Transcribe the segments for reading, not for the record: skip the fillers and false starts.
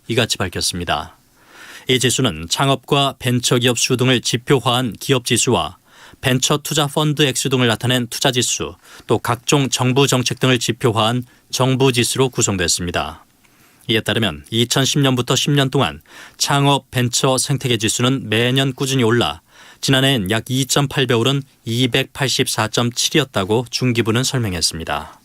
이같이 밝혔습니다. 이 지수는 창업과 벤처기업 수 등을 지표화한 기업지수와 벤처 투자 펀드 액수 등을 나타낸 투자지수, 또 각종 정부 정책 등을 지표화한 정부지수로 구성됐습니다. 이에 따르면 2010년부터 10년 동안 창업 벤처 생태계 지수는 매년 꾸준히 올라 지난해엔 약 2.8배 오른 284.7이었다고 중기부는 설명했습니다.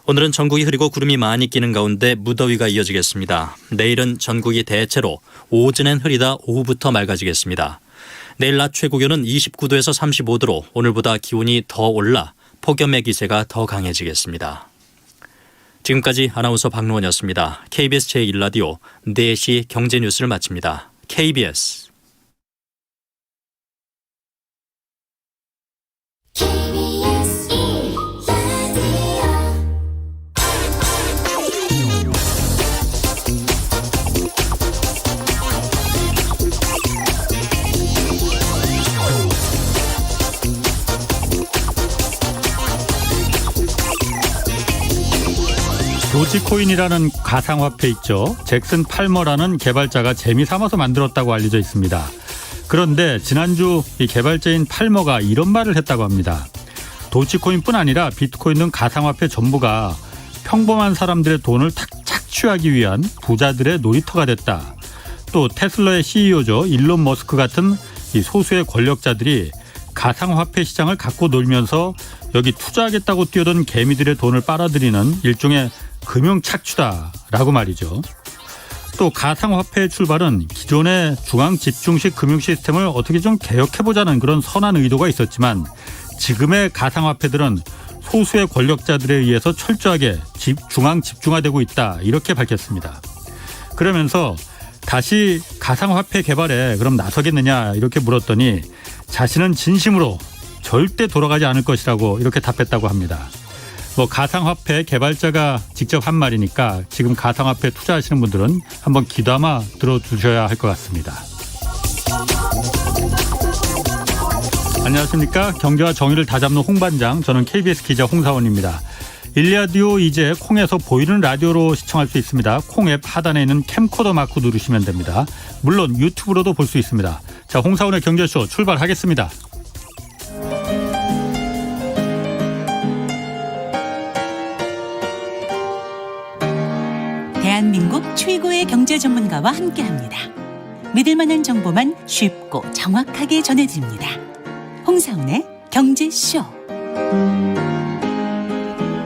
오늘은 전국이 흐리고 구름이 많이 끼는 가운데 무더위가 이어지겠습니다. 내일은 전국이 대체로 오전엔 흐리다 오후부터 맑아지겠습니다. 내일 낮 최고 기온은 29도에서 35도로 오늘보다 기온이 더 올라 폭염의 기세가 더 강해지겠습니다. 지금까지 아나운서 박노원이었습니다. KBS 제1라디오 4시 경제뉴스를 마칩니다. KBS 도지코인이라는 가상화폐 있죠. 잭슨 팔머라는 개발자가 재미삼아서 만들었다고 알려져 있습니다. 그런데 지난주 이 개발자인 팔머가 이런 말을 했다고 합니다. 도지코인뿐 아니라 비트코인 등 가상화폐 전부가 평범한 사람들의 돈을 착취하기 위한 부자들의 놀이터가 됐다. 또 테슬라의 CEO죠. 일론 머스크 같은 이 소수의 권력자들이 가상화폐 시장을 갖고 놀면서 여기 투자하겠다고 뛰어든 개미들의 돈을 빨아들이는 일종의 금융 착취다라고 말이죠. 또 가상화폐의 출발은 기존의 중앙 집중식 금융 시스템을 어떻게 좀 개혁해보자는 그런 선한 의도가 있었지만 지금의 가상화폐들은 소수의 권력자들에 의해서 철저하게 중앙 집중화되고 있다 이렇게 밝혔습니다. 그러면서 다시 가상화폐 개발에 그럼 나서겠느냐 이렇게 물었더니 자신은 진심으로 절대 돌아가지 않을 것이라고 이렇게 답했다고 합니다. 가상화폐 개발자가 직접 한 말이니까 지금 가상화폐 투자하시는 분들은 한번 귀담아 들어주셔야 할 것 같습니다. 안녕하십니까. 경제와 정의를 다잡는 홍반장, 저는 KBS 기자 홍사원입니다. 일라디오 이제 콩에서 보이는 라디오로 시청할 수 있습니다. 콩 앱 하단에 있는 캠코더 마크 누르시면 됩니다. 물론 유튜브로도 볼 수 있습니다. 자, 홍사원의 경제쇼 출발하겠습니다. 대한민국 최고의 경제 전문가와 함께합니다. 믿을 만한 정보만 쉽고 정확하게 전해드립니다. 홍사훈의 경제쇼.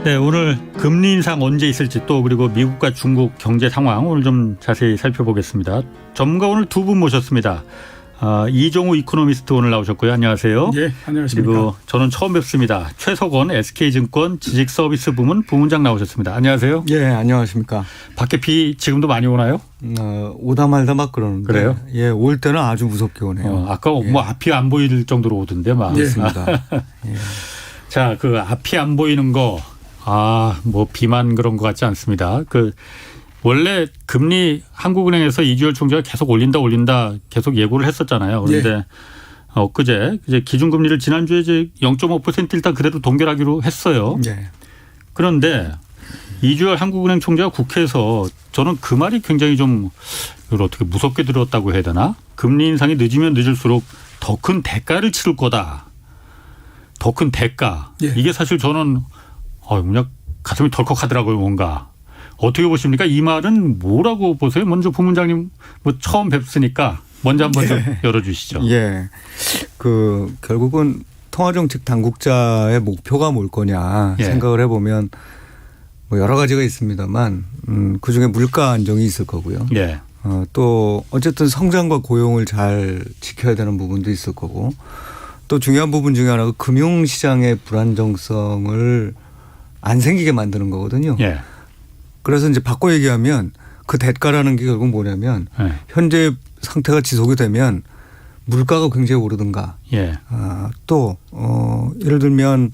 네, 오늘 금리 인상 언제 있을지 또 그리고 미국과 중국 경제 상황 오늘 좀 자세히 살펴보겠습니다. 전문가 오늘 두 분 모셨습니다. 이종우 이코노미스트 오늘 나오셨고요. 안녕하세요. 네, 안녕하십니까. 그리고 저는 처음 뵙습니다. 최석원 SK증권 지식서비스 부문 부문장 나오셨습니다. 안녕하세요. 예, 안녕하십니까. 밖에 비 지금도 많이 오나요? 오다 말다 막 그러는데. 그래요? 예, 올 때는 아주 무섭게 오네요. 아까 예. 뭐 앞이 안 보일 정도로 오던데 막. 그렇습니다. 예. 자, 그 앞이 안 보이는 거, 뭐 비만 그런 것 같지 않습니다. 원래 금리 한국은행에서 이주열 총재가 계속 올린다 계속 예고를 했었잖아요. 그런데 예. 엊그제 이제 기준금리를 지난주에 이제 0.5% 일단 그대로 동결하기로 했어요. 예. 그런데 이주열 한국은행 총재가 국회에서 저는 그 말이 굉장히 좀 이걸 어떻게 무섭게 들었다고 해야 되나? 금리 인상이 늦으면 늦을수록 더 큰 대가를 치를 거다. 더 큰 대가. 예. 이게 사실 저는 그냥 가슴이 덜컥하더라고요. 뭔가. 어떻게 보십니까? 이 말은 뭐라고 보세요? 먼저 부문장님 처음 뵙으니까 먼저 한번 좀 열어주시죠. 예. 결국은 통화정책 당국자의 목표가 뭘 거냐 생각을 해보면 여러 가지가 있습니다만 그중에 물가 안정이 있을 거고요. 예. 또 어쨌든 성장과 고용을 잘 지켜야 되는 부분도 있을 거고 또 중요한 부분 중에 하나가 금융시장의 불안정성을 안 생기게 만드는 거거든요. 예. 그래서 이제 바꿔 얘기하면 그 대가라는 게 결국 뭐냐면 현재 상태가 지속이 되면 물가가 굉장히 오르든가 또 예를 들면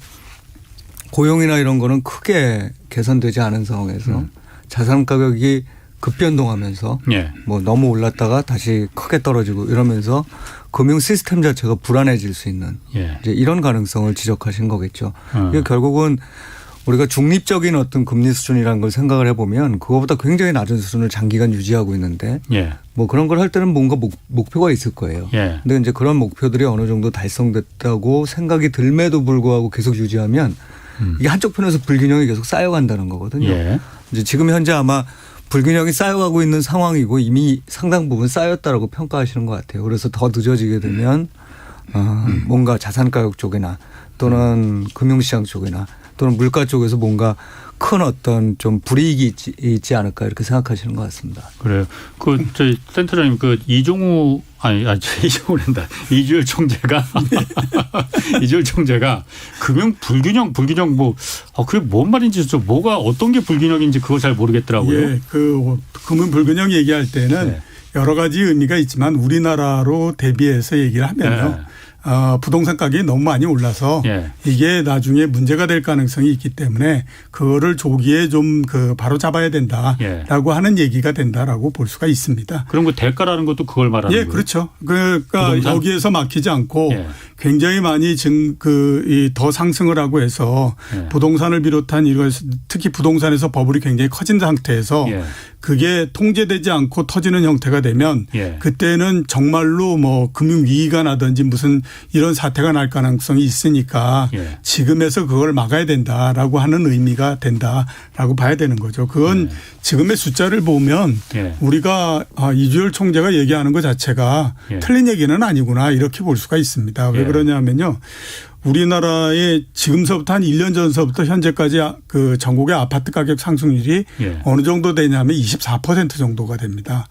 고용이나 이런 거는 크게 개선되지 않은 상황에서 자산 가격이 급변동하면서 뭐 너무 올랐다가 다시 크게 떨어지고 이러면서 금융 시스템 자체가 불안해질 수 있는 이제 이런 가능성을 지적하신 거겠죠. 이게 결국은 우리가 중립적인 어떤 금리 수준이라는 걸 생각을 해보면 그거보다 굉장히 낮은 수준을 장기간 유지하고 있는데 예. 뭐 그런 걸 할 때는 뭔가 목표가 있을 거예요. 예. 근데 이제 그런 목표들이 어느 정도 달성됐다고 생각이 들매도 불구하고 계속 유지하면 이게 한쪽 편에서 불균형이 계속 쌓여간다는 거거든요. 예. 이제 지금 현재 아마 불균형이 쌓여가고 있는 상황이고 이미 상당 부분 쌓였다라고 평가하시는 것 같아요. 그래서 더 늦어지게 되면 뭔가 자산가격 쪽이나 또는 금융시장 쪽이나 또는 물가 쪽에서 뭔가 큰 어떤 좀 불이익이 있지 않을까 이렇게 생각하시는 것 같습니다. 그래요. 저희 센터장님 이종우 이종우란다. 이주열 총재가 이주열 총재가 금융 불균형 그게 뭔 말인지 뭐가 어떤 게 불균형인지 그걸 잘 모르겠더라고요. 예, 금융 불균형 얘기할 때는 네. 여러 가지 의미가 있지만 우리나라로 대비해서 얘기를 하면요. 네. 부동산 가격이 너무 많이 올라서 예. 이게 나중에 문제가 될 가능성이 있기 때문에 그거를 조기에 좀 바로 잡아야 된다라고 하는 얘기가 된다라고 볼 수가 있습니다. 그럼 그 대가라는 것도 그걸 말하는 거예요? 예, 그렇죠. 그러니까 부동산? 여기에서 막히지 않고 예. 굉장히 많이 더 상승을 하고 해서 예. 부동산을 비롯한 특히 부동산에서 버블이 굉장히 커진 상태에서 예. 그게 통제되지 않고 터지는 형태가 되면 예. 그때는 정말로 뭐 금융위기가 나든지 무슨 이런 사태가 날 가능성이 있으니까 예. 지금에서 그걸 막아야 된다라고 하는 의미가 된다라고 봐야 되는 거죠. 그건 지금의 숫자를 보면 예. 우리가 이주열 총재가 얘기하는 것 자체가 예. 틀린 얘기는 아니구나 이렇게 볼 수가 있습니다. 왜 예. 그러냐면요. 우리나라의 지금서부터 한 1년 전서부터 현재까지 전국의 아파트 가격 상승률이 예. 어느 정도 되냐면 24% 정도가 됩니다.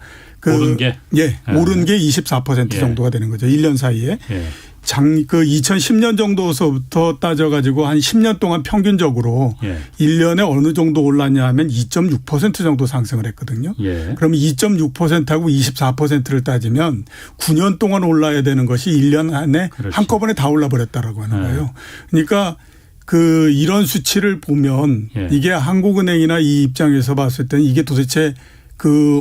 오른 게? 예. 오른 게 24% 예. 정도가 되는 거죠. 1년 사이에. 예. 2010년 정도서부터 따져가지고 한 10년 동안 평균적으로 예. 1년에 어느 정도 올랐냐 하면 2.6% 정도 상승을 했거든요. 예. 그러면 2.6%하고 24%를 따지면 9년 동안 올라야 되는 것이 1년 안에 그렇지. 한꺼번에 다 올라버렸다라고 하는 네. 거예요. 그러니까 이런 수치를 보면 예. 이게 한국은행이나 이 입장에서 봤을 때는 이게 도대체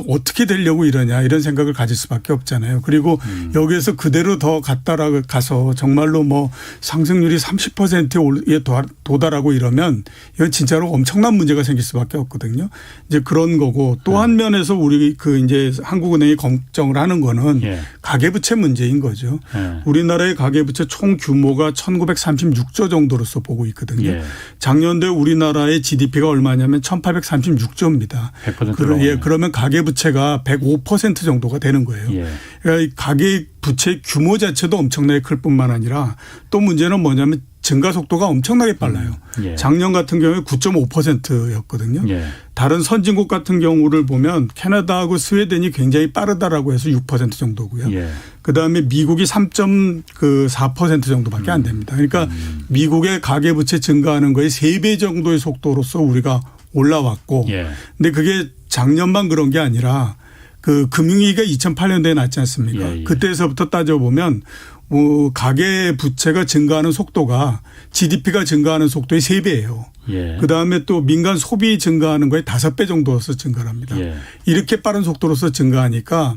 어떻게 되려고 이러냐 이런 생각을 가질 수밖에 없잖아요. 그리고 여기에서 그대로 더 가서 정말로 뭐 상승률이 30%에 도달하고 이러면 이건 진짜로 엄청난 문제가 생길 수밖에 없거든요. 이제 그런 거고 또 한 면에서 우리 이제 한국은행이 걱정을 하는 거는 예. 가계부채 문제인 거죠. 예. 우리나라의 가계부채 총 규모가 1936조 정도로서 보고 있거든요. 예. 작년도에 우리나라의 GDP가 얼마냐면 1836조입니다. 100% 그러면 가계부채가 105% 정도가 되는 거예요. 예. 그러니까 이 가계부채 규모 자체도 엄청나게 클 뿐만 아니라 또 문제는 뭐냐면 증가 속도가 엄청나게 빨라요. 예. 작년 같은 경우에 9.5%였거든요. 예. 다른 선진국 같은 경우를 보면 캐나다하고 스웨덴이 굉장히 빠르다라고 해서 6% 정도고요. 예. 그다음에 미국이 3.4% 정도밖에 안 됩니다. 그러니까 미국의 가계부채 증가하는 거의 3배 정도의 속도로서 우리가 올라왔고 예. 근데 그게 작년만 그런 게 아니라 금융위기가 2008년도에 났지 않습니까? 예, 예. 그때서부터 따져보면 가계 부채가 증가하는 속도가 GDP가 증가하는 속도의 3배예요. 예. 그다음에 또 민간 소비 증가하는 거의 5배 정도로서 증가를 합니다. 예. 이렇게 빠른 속도로서 증가하니까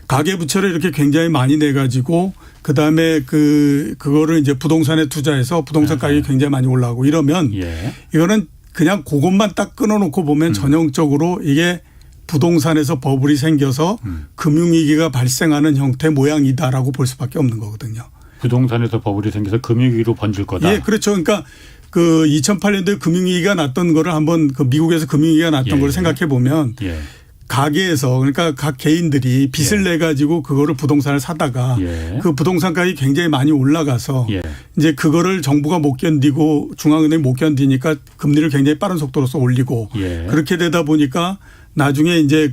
가계 부채를 이렇게 굉장히 많이 내 가지고 그다음에 그거를 이제 부동산에 투자해서 부동산 가격이 굉장히 많이 올라가고 이러면 예. 이거는 그냥 그것만 딱 끊어놓고 보면 전형적으로 이게 부동산에서 버블이 생겨서 금융위기가 발생하는 형태 모양이다라고 볼 수밖에 없는 거거든요. 부동산에서 버블이 생겨서 금융위기로 번질 거다. 예, 그렇죠. 그러니까 2008년도에 금융위기가 났던 거를 한번 미국에서 금융위기가 났던 예. 걸 생각해 보면 예. 가게에서 그러니까 각 개인들이 빚을 내 가지고 그거를 부동산을 사다가 예. 그 부동산 가격이 굉장히 많이 올라가서 예. 이제 그거를 정부가 못 견디고 중앙은행이 못 견디니까 금리를 굉장히 빠른 속도로서 올리고 예. 그렇게 되다 보니까 나중에 이제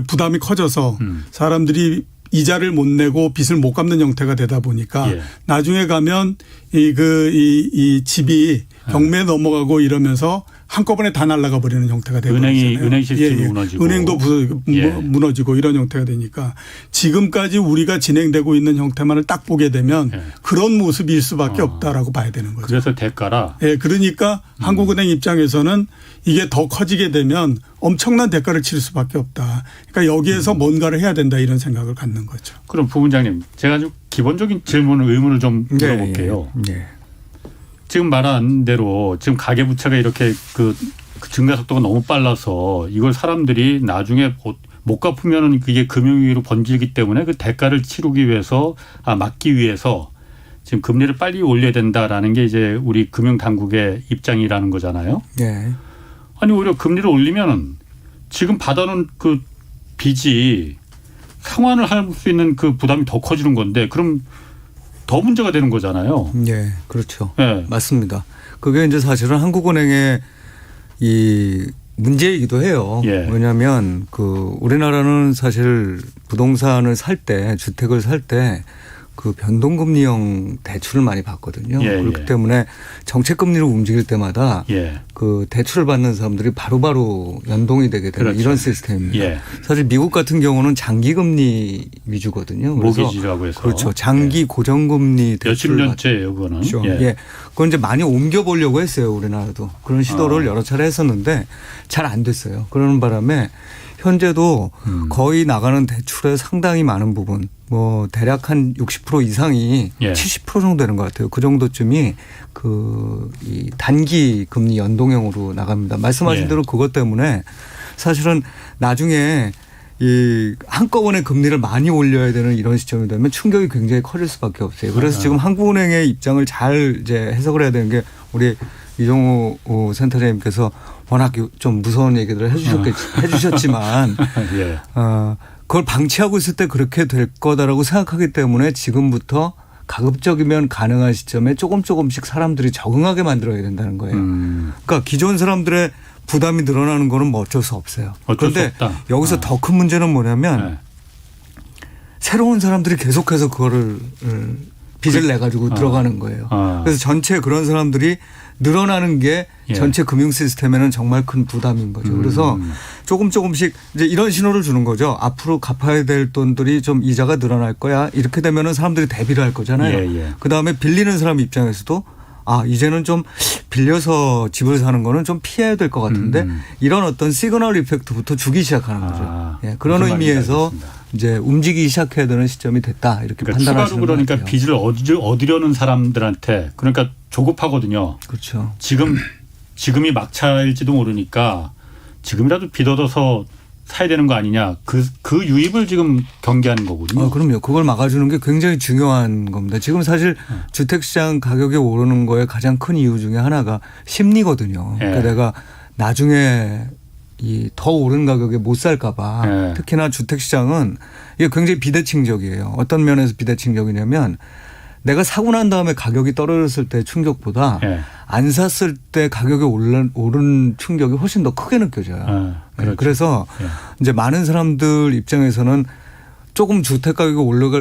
부담이 커져서 사람들이 이자를 못 내고 빚을 못 갚는 형태가 되다 보니까 예. 나중에 가면 이 집이 경매에 넘어가고 이러면서 한꺼번에 다 날아가 버리는 형태가 되거든요. 은행 시스템이 무너지고. 은행도 무너지고 이런 형태가 되니까 지금까지 우리가 진행되고 있는 형태만을 딱 보게 되면 그런 모습일 수밖에 없다라고 봐야 되는 거죠. 그래서 대가라. 예, 그러니까 한국은행 입장에서는 이게 더 커지게 되면 엄청난 대가를 치를 수밖에 없다. 그러니까 여기에서 뭔가를 해야 된다 이런 생각을 갖는 거죠. 그럼 부원장님 제가 좀 기본적인 질문을 의문을 좀 물어볼게요. 예. 지금 말한 대로 지금 가계부채가 이렇게 그 증가 속도가 너무 빨라서 이걸 사람들이 나중에 못 갚으면은 그게 금융위기로 번지기 때문에 그 대가를 치르기 위해서 막기 위해서 지금 금리를 빨리 올려야 된다라는 게 이제 우리 금융당국의 입장이라는 거잖아요. 네. 아니 오히려 금리를 올리면은 지금 받아놓은 그 빚이 상환을 할 수 있는 그 부담이 더 커지는 건데 그럼 더 문제가 되는 거잖아요. 네, 그렇죠. 네. 맞습니다. 그게 이제 사실은 한국은행의 이 문제이기도 해요. 예. 왜냐하면 그 우리나라는 사실 부동산을 살 때, 주택을 살 때 그 변동금리형 대출을 많이 받거든요. 예, 그렇기 예. 때문에 정책금리로 움직일 때마다 예. 그 대출을 받는 사람들이 바로바로 연동이 되게 되는 그렇죠. 이런 시스템입니다. 예. 사실 미국 같은 경우는 장기금리 위주거든요. 그래서 모기지라고 해서. 그렇죠. 장기 예. 고정금리 대출 몇십 년째예요, 그거는. 그렇죠. 예. 그건 이제 많이 옮겨보려고 했어요. 우리나라도. 그런 시도를 여러 차례 했었는데 잘 안 됐어요. 그러는 바람에 현재도 거의 나가는 대출의 상당히 많은 부분 뭐 대략 한 60% 이상이 예. 70% 정도 되는 것 같아요. 그 정도쯤이 이 단기 금리 연동형으로 나갑니다. 말씀하신 예. 대로 그것 때문에 사실은 나중에 이 한꺼번에 금리를 많이 올려야 되는 이런 시점이 되면 충격이 굉장히 커질 수밖에 없어요. 그래서 지금 한국은행의 입장을 잘 이제 해석을 해야 되는 게 우리 이종우 센터장님께서 워낙 좀 무서운 얘기들을 해주셨지만 예. 그걸 방치하고 있을 때 그렇게 될 거다라고 생각하기 때문에 지금부터 가급적이면 가능한 시점에 조금씩 사람들이 적응하게 만들어야 된다는 거예요. 그러니까 기존 사람들의 부담이 늘어나는 거는 뭐 어쩔 수 없어요. 그런데 여기서 더 큰 문제는 뭐냐면 새로운 사람들이 계속해서 그거를 빚을 내 가지고 들어가는 거예요. 그래서 전체 그런 사람들이 늘어나는 게 전체 금융 시스템에는 정말 큰 부담인 거죠. 그래서 조금씩 이제 이런 신호를 주는 거죠. 앞으로 갚아야 될 돈들이 좀 이자가 늘어날 거야. 이렇게 되면은 사람들이 대비를 할 거잖아요. 그다음에 빌리는 사람 입장에서도 이제는 좀 빌려서 집을 사는 거는 좀 피해야 될 것 같은데 이런 어떤 시그널 이펙트부터 주기 시작하는 거죠. 예, 그런 의미에서 이제 움직이기 시작해야 되는 시점이 됐다 이렇게 판단하시는 추가로 그러니까 것 같아요. 빚을 얻으려는 사람들한테 그러니까 조급하거든요. 그렇죠. 지금이 막차일지도 모르니까 지금이라도 빚 얻어서 사야 되는 거 아니냐. 그 유입을 지금 경계하는 거거든요. 그럼요. 그걸 막아주는 게 굉장히 중요한 겁니다. 지금 사실 주택시장 가격이 오르는 거에 가장 큰 이유 중에 하나가 심리거든요. 그러니까 내가 나중에 더 오른 가격에 못 살까 봐. 특히나 주택시장은 이게 굉장히 비대칭적이에요. 어떤 면에서 비대칭적이냐면 내가 사고 난 다음에 가격이 떨어졌을 때 충격보다 안 샀을 때 가격이 오른 충격이 훨씬 더 크게 느껴져요. 그렇죠. 그래서 이제 많은 사람들 입장에서는 조금 주택 가격이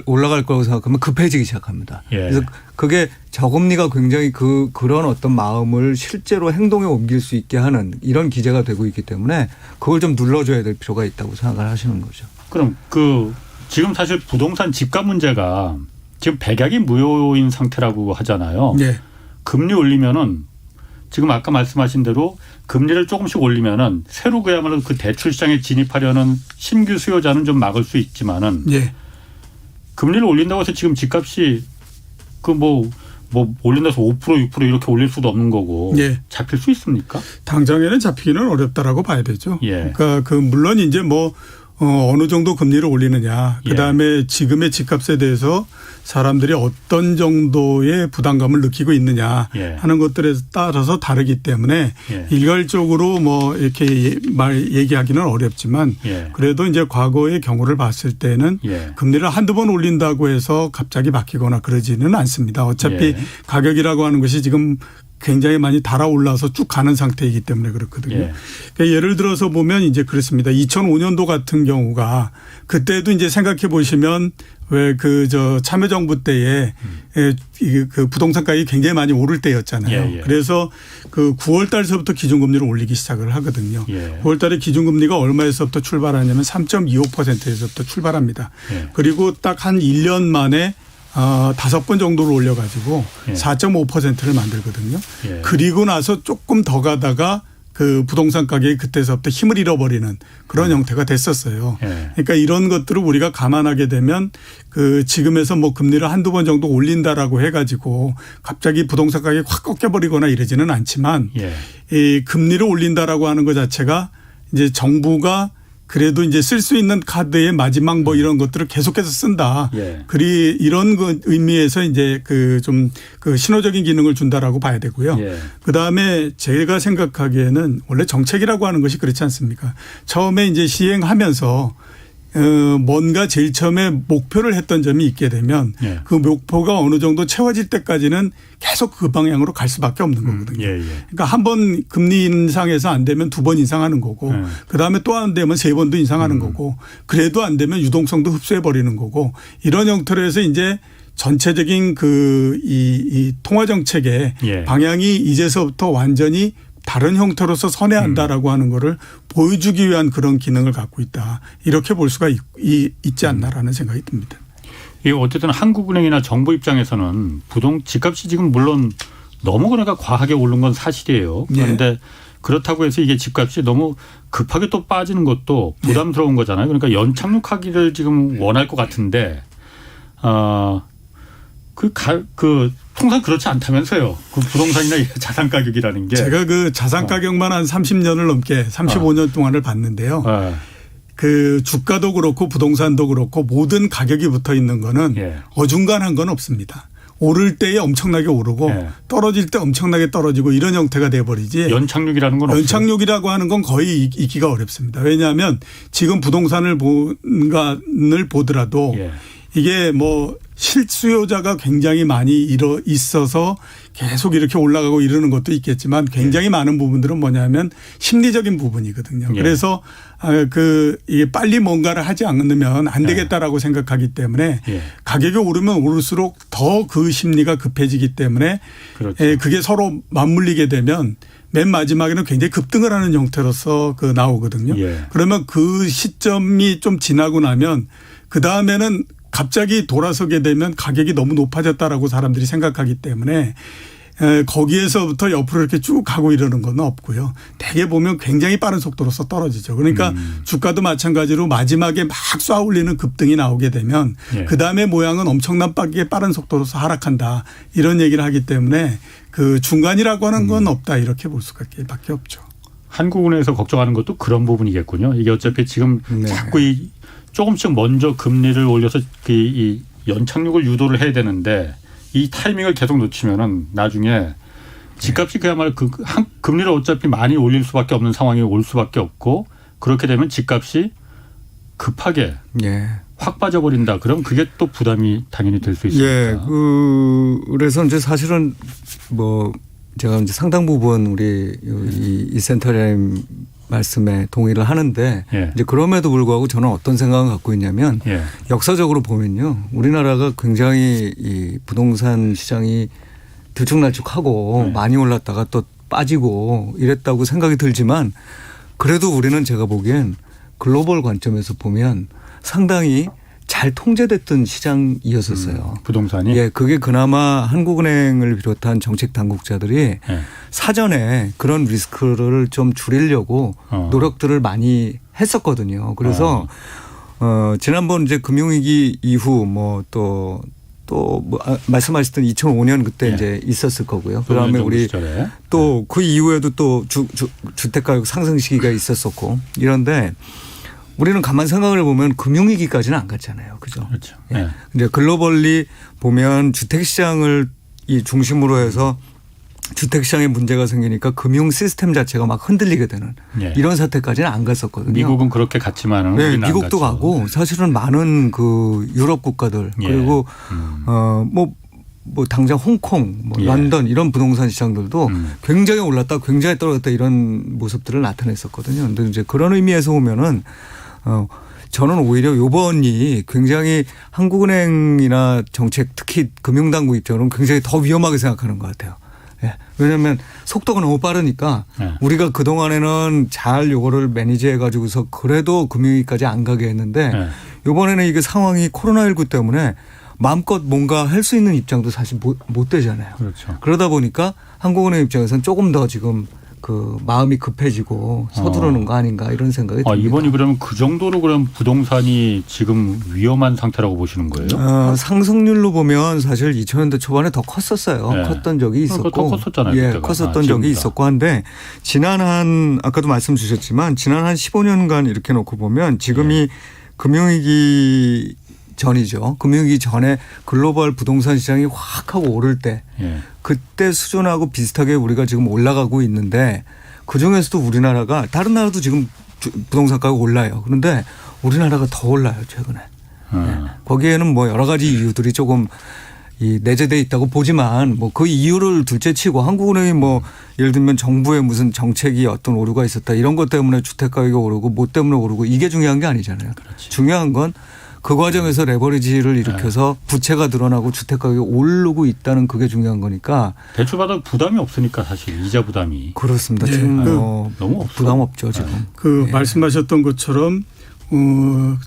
올라갈 거라고 생각하면 급해지기 시작합니다. 그래서 그게 저금리가 굉장히 그런 어떤 마음을 실제로 행동에 옮길 수 있게 하는 이런 기제가 되고 있기 때문에 그걸 좀 눌러줘야 될 필요가 있다고 생각을 하시는 거죠. 그럼 지금 사실 부동산 집값 문제가 지금 백약이 무효인 상태라고 하잖아요. 네. 금리 올리면은 지금 아까 말씀하신 대로 금리를 조금씩 올리면은 새로 그야말로 그 대출 시장에 진입하려는 신규 수요자는 좀 막을 수 있지만은 금리를 올린다고 해서 지금 집값이 올린다고 해서 5% 6% 이렇게 올릴 수도 없는 거고 잡힐 수 있습니까? 당장에는 잡히기는 어렵다라고 봐야 되죠. 그러니까 물론 이제 어느 정도 금리를 올리느냐. 그다음에 지금의 집값에 대해서 사람들이 어떤 정도의 부담감을 느끼고 있느냐 하는 것들에 따라서 다르기 때문에 일괄적으로 이렇게 얘기하기는 어렵지만 그래도 이제 과거의 경우를 봤을 때는 금리를 한두 번 올린다고 해서 갑자기 바뀌거나 그러지는 않습니다. 어차피 가격이라고 하는 것이 지금 굉장히 많이 달아올라서 쭉 가는 상태이기 때문에 그렇거든요. 그러니까 예를 들어서 보면 이제 그렇습니다. 2005년도 같은 경우가 그때도 이제 생각해 보시면 왜 참여정부 때에 그 부동산 가격이 굉장히 많이 오를 때였잖아요. 그래서 9월 달서부터 기준금리를 올리기 시작을 하거든요. 9월 달에 기준금리가 얼마에서부터 출발하냐면 3.25%에서부터 출발합니다. 그리고 딱 한 1년 만에 5번 정도를 올려가지고 4.5%를 만들거든요. 그리고 나서 조금 더 가다가 그 부동산 가격이 그때서부터 힘을 잃어버리는 그런 형태가 됐었어요. 그러니까 이런 것들을 우리가 감안하게 되면 그 지금에서 뭐 금리를 한두 번 정도 올린다라고 해가지고 갑자기 부동산 가격이 확 꺾여버리거나 이러지는 않지만 이 금리를 올린다라고 하는 것 자체가 이제 정부가 그래도 이제 쓸 수 있는 카드의 마지막 뭐 이런 것들을 계속해서 쓴다. 이런 의미에서 이제 그 좀 그 신호적인 기능을 준다라고 봐야 되고요. 그 다음에 제가 생각하기에는 원래 정책이라고 하는 것이 그렇지 않습니까? 처음에 이제 시행하면서 뭔가 제일 처음에 목표를 했던 점이 있게 되면 그 목표가 어느 정도 채워질 때까지는 계속 그 방향으로 갈 수밖에 없는 거거든요. 그러니까 한 번 금리 인상해서 안 되면 두 번 인상하는 거고 그다음에 또 안 되면 세 번도 인상하는 거고 그래도 안 되면 유동성도 흡수해 버리는 거고 이런 형태로 해서 이제 전체적인 이 통화 정책의 방향이 이제서부터 완전히 다른 형태로서 선회한다라고 하는 거를 보여주기 위한 그런 기능을 갖고 있다. 이렇게 볼 수가 있지 않나라는 생각이 듭니다. 이 어쨌든 한국은행이나 정부 입장에서는 집값이 지금 물론 너무 그러니까 과하게 오른 건 사실이에요. 그런데 그렇다고 해서 이게 집값이 너무 급하게 또 빠지는 것도 부담스러운 거잖아요. 그러니까 연착륙하기를 지금 원할 것 같은데 통상 그렇지 않다면서요. 그 부동산이나 자산 가격이라는 게. 제가 그 자산 가격만 한 30년을 넘게 35년 동안을 봤는데요. 그 주가도 그렇고 부동산도 그렇고 모든 가격이 붙어 있는 거는 어중간한 건 없습니다. 오를 때에 엄청나게 오르고 떨어질 때 엄청나게 떨어지고 이런 형태가 돼버리지. 연착륙이라는 건 없어요. 연착륙이라고 하는 건 거의 있기가 어렵습니다. 왜냐하면 지금 부동산을 보더라도 이게 뭐 실수요자가 굉장히 많이 있어서 계속 이렇게 올라가고 이러는 것도 있겠지만 굉장히 많은 부분들은 뭐냐면 심리적인 부분이거든요. 그래서 이게 빨리 뭔가를 하지 않으면 안 되겠다라고 생각하기 때문에 가격이 오르면 오를수록 더 그 심리가 급해지기 때문에 그게 서로 맞물리게 되면 맨 마지막에는 굉장히 급등을 하는 형태로서 나오거든요. 그러면 그 시점이 좀 지나고 나면 그다음에는 갑자기 돌아서게 되면 가격이 너무 높아졌다라고 사람들이 생각하기 때문에 거기에서부터 옆으로 이렇게 쭉 가고 이러는 건 없고요. 대개 보면 굉장히 빠른 속도로서 떨어지죠. 그러니까 주가도 마찬가지로 마지막에 막 쏘아 올리는 급등이 나오게 되면 그다음에 모양은 엄청나게 빠른 속도로서 하락한다. 이런 얘기를 하기 때문에 그 중간이라고 하는 건 없다. 이렇게 볼 수밖에 없죠. 한국은행에서 걱정하는 것도 그런 부분이겠군요. 이게 어차피 지금 자꾸 조금씩 먼저 금리를 올려서 이 연착륙을 유도를 해야 되는데 이 타이밍을 계속 놓치면은 나중에 집값이 그야말로 금리를 어차피 많이 올릴 수밖에 없는 상황이 올 수밖에 없고 그렇게 되면 집값이 급하게 확 빠져버린다. 그럼 그게 또 부담이 당연히 될 수 있습니다. 그래서 이제 사실은 뭐 제가 이제 상당 부분 우리 이 센터장님 말씀에 동의를 하는데 이제 그럼에도 불구하고 저는 어떤 생각을 갖고 있냐면 역사적으로 보면요. 우리나라가 굉장히 이 부동산 시장이 들쭉날쭉하고 많이 올랐다가 또 빠지고 이랬다고 생각이 들지만 그래도 우리는 제가 보기엔 글로벌 관점에서 보면 상당히 잘 통제됐던 시장이었었어요. 부동산이? 그게 그나마 한국은행을 비롯한 정책 당국자들이 사전에 그런 리스크를 좀 줄이려고 노력들을 많이 했었거든요. 그래서 지난번 이제 금융위기 이후 뭐 또 말씀하셨던 2005년 그때 이제 있었을 거고요. 그다음에 우리 또 그 이후에도 또 주택가격 상승 시기가 있었었고 이런데 우리는 가만 생각을 보면 금융위기까지는 안 갔잖아요. 그죠? 그렇죠. 이제 글로벌리 보면 주택시장을 이 중심으로 해서 주택시장에 문제가 생기니까 금융 시스템 자체가 막 흔들리게 되는 이런 사태까지는 안 갔었거든요. 미국은 그렇게 갔지만은 미국도 가고 사실은 많은 그 유럽 국가들 그리고 뭐 당장 홍콩, 런던 이런 부동산 시장들도 굉장히 올랐다, 굉장히 떨어졌다 이런 모습들을 나타냈었거든요. 그런데 이제 그런 의미에서 보면은 저는 오히려 이번이 굉장히 한국은행이나 정책 특히 금융당국 입장으로는 굉장히 더 위험하게 생각하는 것 같아요. 왜냐하면 속도가 너무 빠르니까 우리가 그동안에는 잘 요거를 매니지해 가지고서 그래도 금융위기까지 안 가게 했는데 이번에는 이게 상황이 코로나19 때문에 마음껏 뭔가 할 수 있는 입장도 사실 못 되잖아요. 그렇죠. 그러다 보니까 한국은행 입장에서는 조금 더 지금 그 마음이 급해지고 서두르는 거 아닌가 이런 생각이 듭니다. 이번이 그러면 그 정도로 그럼 부동산이 지금 위험한 상태라고 보시는 거예요? 상승률로 보면 사실 2000년대 초반에 더 컸었어요. 네. 컸던 적이 있었고. 더 컸었잖아요. 예, 그때가. 컸었던 적이 있었고 한데 지난 아까도 말씀 주셨지만 지난 한 15년간 이렇게 놓고 보면 지금이 금융위기 전이죠. 금융위기 전에 글로벌 부동산 시장이 확 하고 오를 때 그때 수준하고 비슷하게 우리가 지금 올라가고 있는데 그중에서도 우리나라가 다른 나라도 지금 부동산 가격 올라요. 그런데 우리나라가 더 올라요 최근에. 거기에는 뭐 여러 가지 이유들이 조금 내재돼 있다고 보지만 뭐 그 이유를 둘째치고 한국은행이 뭐 예를 들면 정부의 무슨 정책이 어떤 오류가 있었다 이런 것 때문에 주택 가격이 오르고 뭐 때문에 오르고 이게 중요한 게 아니잖아요. 그렇지. 중요한 건 그 과정에서 레버리지를 일으켜서 부채가 늘어나고 주택 가격이 오르고 있다는 그게 중요한 거니까. 대출받아 부담이 없으니까 사실 이자 부담이. 그렇습니다. 지금 너무 부담 없죠 지금. 말씀하셨던 것처럼 몇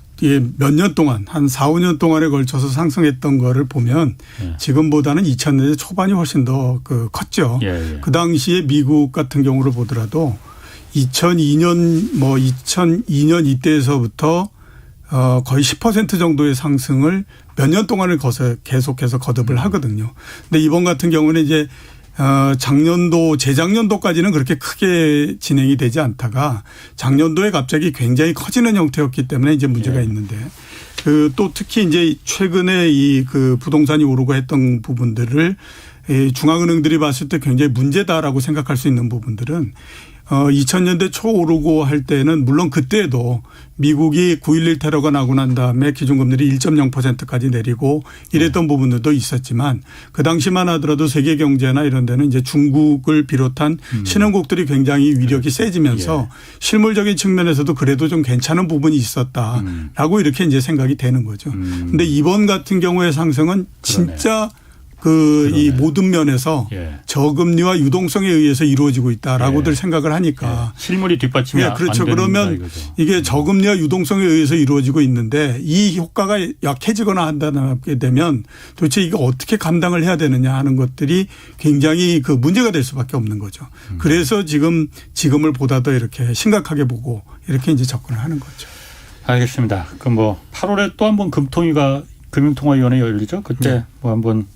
년 동안 한 4, 5년 동안에 걸쳐서 상승했던 거를 보면 지금보다는 2000년대 초반이 훨씬 더 컸죠. 그 당시에 미국 같은 경우를 보더라도 2002년 이때에서부터 거의 10% 정도의 상승을 몇 년 동안을 계속해서 거듭을 하거든요. 근데 이번 같은 경우는 이제 재작년도까지는 그렇게 크게 진행이 되지 않다가 작년도에 갑자기 굉장히 커지는 형태였기 때문에 이제 문제가 있는데 또 특히 이제 최근에 그 부동산이 오르고 했던 부분들을 중앙은행들이 봤을 때 굉장히 문제다라고 생각할 수 있는 부분들은 2000년대 초 오르고 할 때는 물론 그때도 미국이 9.11 테러가 나고 난 다음에 기준금리를 1.0%까지 내리고 이랬던 부분들도 있었지만 그 당시만 하더라도 세계 경제나 이런 데는 이제 중국을 비롯한 신흥국들이 굉장히 위력이 세지면서 실물적인 측면에서도 그래도 좀 괜찮은 부분이 있었다라고 이렇게 이제 생각이 되는 거죠. 그런데 이번 같은 경우의 상승은 진짜 이 모든 면에서 저금리와 유동성에 의해서 이루어지고 있다라고들 생각을 하니까 실물이 뒷받침이 안 그렇죠. 된다 그러면 이거죠. 이게 저금리와 유동성에 의해서 이루어지고 있는데 이 효과가 약해지거나 한다게 되면 도대체 이거 어떻게 감당을 해야 되느냐 하는 것들이 굉장히 문제가 될 수밖에 없는 거죠. 그래서 지금을 보다 더 이렇게 심각하게 보고 이렇게 이제 접근을 하는 거죠. 알겠습니다. 그럼 8월에 또 한 번 금융통화위원회 열리죠. 그때 한번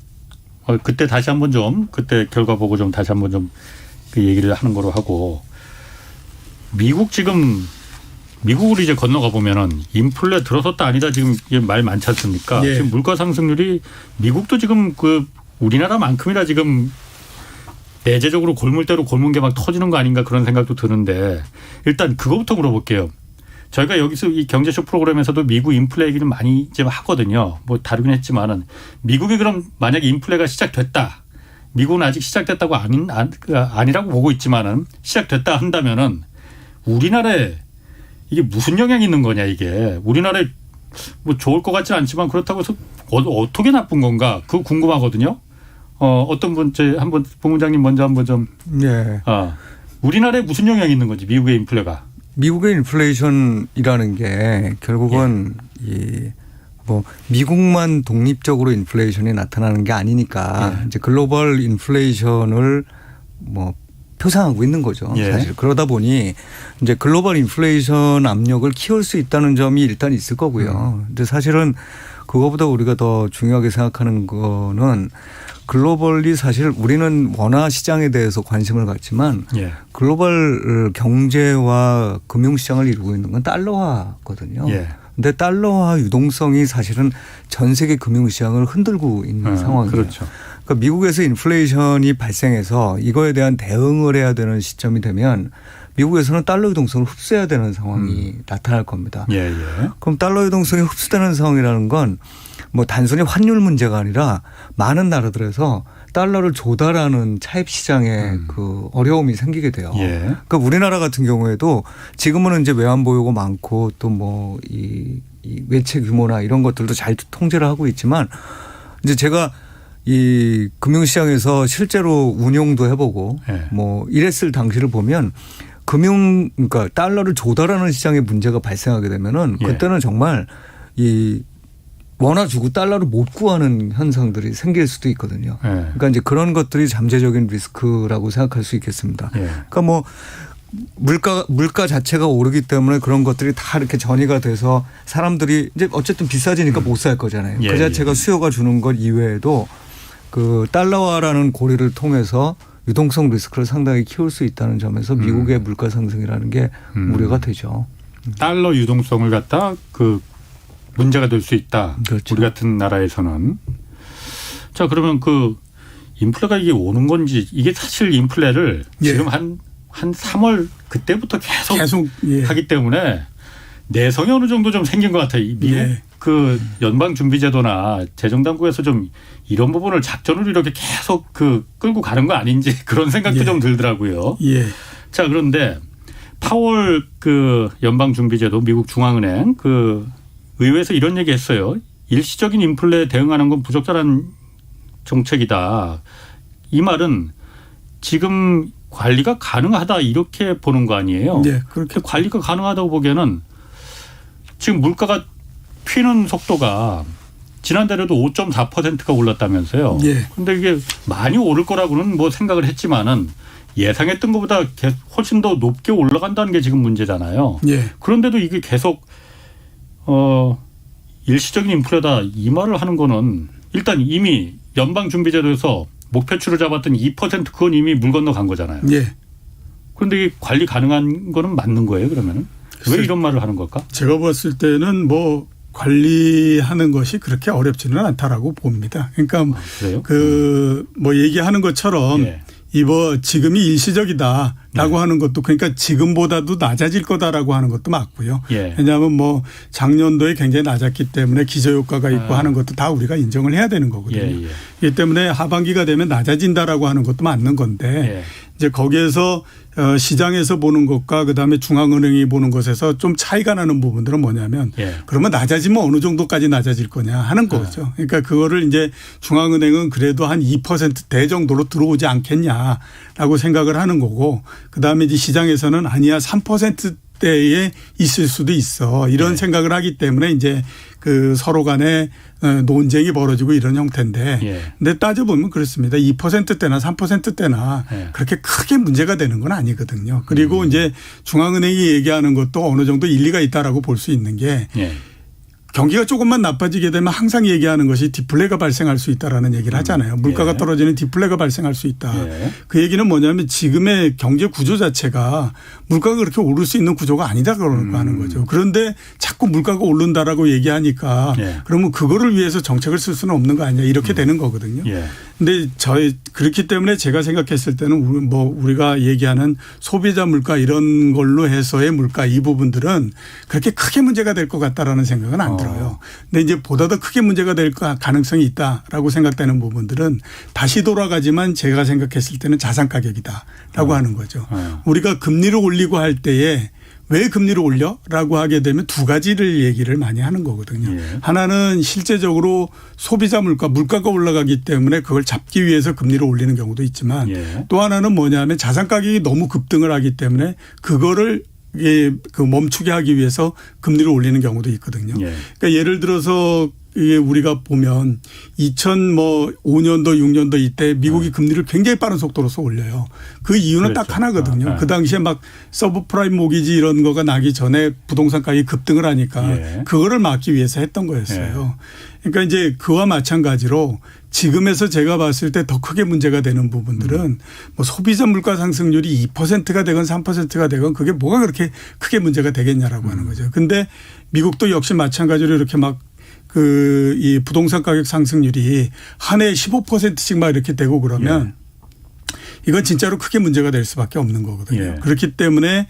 그때 다시 한번 그때 결과 보고 다시 한번 그 얘기를 하는 거로 하고 미국으로 이제 건너가 보면은 인플레 들어섰다 아니다 지금 말 많지 않습니까? 지금 물가 상승률이 미국도 지금 우리나라만큼이나 지금 내재적으로 골물대로 골문 게 막 터지는 거 아닌가 그런 생각도 드는데 일단 그거부터 물어볼게요. 저희가 여기서 이 경제쇼 프로그램에서도 미국 인플레 얘기를 많이 이제 하거든요. 다루긴 했지만은 미국이 그럼 만약에 인플레가 시작됐다. 미국은 아직 시작됐다고 아니라고 보고 있지만은 시작됐다 한다면은 우리나라에 이게 무슨 영향이 있는 거냐 이게. 우리나라에 좋을 것 같지는 않지만 그렇다고 해서 어떻게 나쁜 건가 그거 궁금하거든요. 어떤 분 한번 본부장님 먼저 한번 좀. 우리나라에 무슨 영향이 있는 건지 미국의 인플레가. 미국의 인플레이션이라는 게 결국은 미국만 독립적으로 인플레이션이 나타나는 게 아니니까 이제 글로벌 인플레이션을 표상하고 있는 거죠. 사실 그러다 보니 이제 글로벌 인플레이션 압력을 키울 수 있다는 점이 일단 있을 거고요. 근데 사실은 그거보다 우리가 더 중요하게 생각하는 거는 글로벌리 사실 우리는 원화 시장에 대해서 관심을 갖지만 글로벌 경제와 금융시장을 이루고 있는 건 달러화거든요. 그런데 달러화 유동성이 사실은 전 세계 금융시장을 흔들고 있는 상황이에요. 그렇죠. 그러니까 미국에서 인플레이션이 발생해서 이거에 대한 대응을 해야 되는 시점이 되면 미국에서는 달러 유동성을 흡수해야 되는 상황이 나타날 겁니다. 그럼 달러 유동성이 흡수되는 상황이라는 건 단순히 환율 문제가 아니라 많은 나라들에서 달러를 조달하는 차입 시장에 어려움이 생기게 돼요. 그러니까 우리나라 같은 경우에도 지금은 이제 외환 보유고 많고 또 이 외채 규모나 이런 것들도 잘 통제를 하고 있지만 이제 제가 이 금융시장에서 실제로 운용도 해보고 이랬을 당시를 보면 그러니까 달러를 조달하는 시장에 문제가 발생하게 되면은 그때는 정말 원화 주고 달러를 못 구하는 현상들이 생길 수도 있거든요. 그러니까 이제 그런 것들이 잠재적인 리스크라고 생각할 수 있겠습니다. 그러니까 뭐 물가 자체가 오르기 때문에 그런 것들이 다 이렇게 전이가 돼서 사람들이 이제 어쨌든 비싸지니까 못 살 거잖아요. 그 자체가 수요가 주는 것 이외에도 그 달러화라는 고리를 통해서 유동성 리스크를 상당히 키울 수 있다는 점에서 미국의 물가 상승이라는 게 우려가 되죠. 달러 유동성을 갖다 그 문제가 될 수 있다. 그렇죠. 우리 같은 나라에서는. 자, 그러면 그 인플레가 이게 오는 건지 이게 사실 인플레를 지금 한 3월 그때부터 계속 하기 때문에 내성이 어느 정도 좀 생긴 것 같아요. 미국 그 연방준비제도나 재정당국에서 좀 이런 부분을 작전으로 이렇게 계속 그 끌고 가는 거 아닌지 그런 생각도 좀 들더라고요. 자, 그런데 파월 그 연방준비제도 미국 중앙은행 그 의회에서 이런 얘기 했어요. 일시적인 인플레에 대응하는 건 부적절한 정책이다. 이 말은 지금 관리가 가능하다 이렇게 보는 거 아니에요. 그렇게 관리가 가능하다고 보기에는 지금 물가가 튀는 속도가 지난달에도 5.4%가 올랐다면서요. 그런데 이게 많이 오를 거라고는 뭐 생각을 했지만은 예상했던 것보다 훨씬 더 높게 올라간다는 게 지금 문제잖아요. 그런데도 이게 계속 일시적인 인플레다 이 말을 하는 거는 일단 이미 연방준비제도에서 목표치로 잡았던 2% 그건 이미 물 건너간 거잖아요. 그런데 이게 관리 가능한 거는 맞는 거예요, 그러면은? 왜 이런 말을 하는 걸까? 제가 봤을 때는 뭐 관리하는 것이 그렇게 어렵지는 않다라고 봅니다. 그러니까 그 뭐 얘기하는 것처럼 지금이 일시적이다라고 하는 것도 그러니까 지금보다도 낮아질 거다라고 하는 것도 맞고요. 왜냐하면 뭐 작년도에 굉장히 낮았기 때문에 기저효과가 있고 하는 것도 다 우리가 인정을 해야 되는 거거든요. 그렇기 때문에 하반기가 되면 낮아진다라고 하는 것도 맞는 건데 이제 거기에서 시장에서 보는 것과 그다음에 중앙은행이 보는 것에서 좀 차이가 나는 부분들은 뭐냐면 그러면 낮아지면 어느 정도까지 낮아질 거냐 하는 거죠. 그러니까 그거를 이제 중앙은행은 그래도 한 2%대 정도로 들어오지 않겠냐라고 생각을 하는 거고 그다음에 이제 시장에서는 아니야 3%대에 있을 수도 있어 이런 생각을 하기 때문에 이제 그 서로 간에 논쟁이 벌어지고 이런 형태인데 근데 따져보면 그렇습니다. 2%대나 3%대나 그렇게 크게 문제가 되는 건 아니거든요. 그리고 이제 중앙은행이 얘기하는 것도 어느 정도 일리가 있다라고 볼 수 있는 게 경기가 조금만 나빠지게 되면 항상 얘기하는 것이 디플레가 발생할 수 있다라는 얘기를 하잖아요. 물가가 떨어지는 디플레가 발생할 수 있다. 그 얘기는 뭐냐면 지금의 경제 구조 자체가 물가가 그렇게 오를 수 있는 구조가 아니다 그러고 하는 거죠. 그런데 자꾸 물가가 오른다라고 얘기하니까 그러면 그거를 위해서 정책을 쓸 수는 없는 거 아니냐 이렇게 되는 거거든요. 근데 그렇기 때문에 제가 생각했을 때는 우리가 얘기하는 소비자 물가 이런 걸로 해서의 물가 이 부분들은 그렇게 크게 문제가 될 것 같다라는 생각은 안 들어요. 근데 이제 보다 더 크게 문제가 될 가능성이 있다라고 생각되는 부분들은 다시 돌아가지만 제가 생각했을 때는 자산 가격이다라고 하는 거죠. 우리가 금리를 올리고 할 때에 왜 금리를 올려라고 하게 되면 두 가지를 얘기를 많이 하는 거거든요. 하나는 실제적으로 소비자 물가가 올라가기 때문에 그걸 잡기 위해서 금리를 올리는 경우도 있지만 또 하나는 뭐냐면 자산 가격이 너무 급등을 하기 때문에 그거를 멈추게 하기 위해서 금리를 올리는 경우도 있거든요. 그러니까 예를 들어서 이게 우리가 보면 2005년도 6년도 이때 미국이 금리를 굉장히 빠른 속도로서 올려요. 그 이유는 딱 하나거든요. 그 당시에 막 서브프라임 모기지 이런 거가 나기 전에 부동산 가격이 급등을 하니까 그거를 막기 위해서 했던 거였어요. 그러니까 이제 그와 마찬가지로 지금에서 제가 봤을 때 더 크게 문제가 되는 부분들은 뭐 소비자 물가 상승률이 2%가 되건 3%가 되건 그게 뭐가 그렇게 크게 문제가 되겠냐라고 하는 거죠. 근데 미국도 역시 마찬가지로 이렇게 막 이 부동산 가격 상승률이 한 해에 15%씩 막 이렇게 되고 그러면 이건 진짜로 크게 문제가 될 수밖에 없는 거거든요. 그렇기 때문에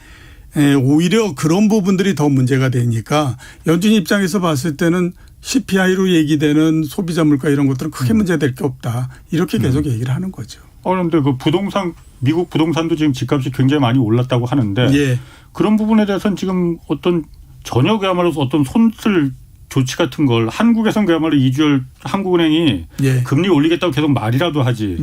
오히려 그런 부분들이 더 문제가 되니까 연준 입장에서 봤을 때는 CPI로 얘기되는 소비자 물가 이런 것들은 크게 문제될 게 없다. 이렇게 계속 얘기를 하는 거죠. 그런데 그 미국 부동산도 지금 집값이 굉장히 많이 올랐다고 하는데 그런 부분에 대해서는 지금 전혀 그야말로 어떤 손쓸 조치 같은 걸 한국에선 그야말로 이주열 한국은행이 금리 올리겠다고 계속 말이라도 하지.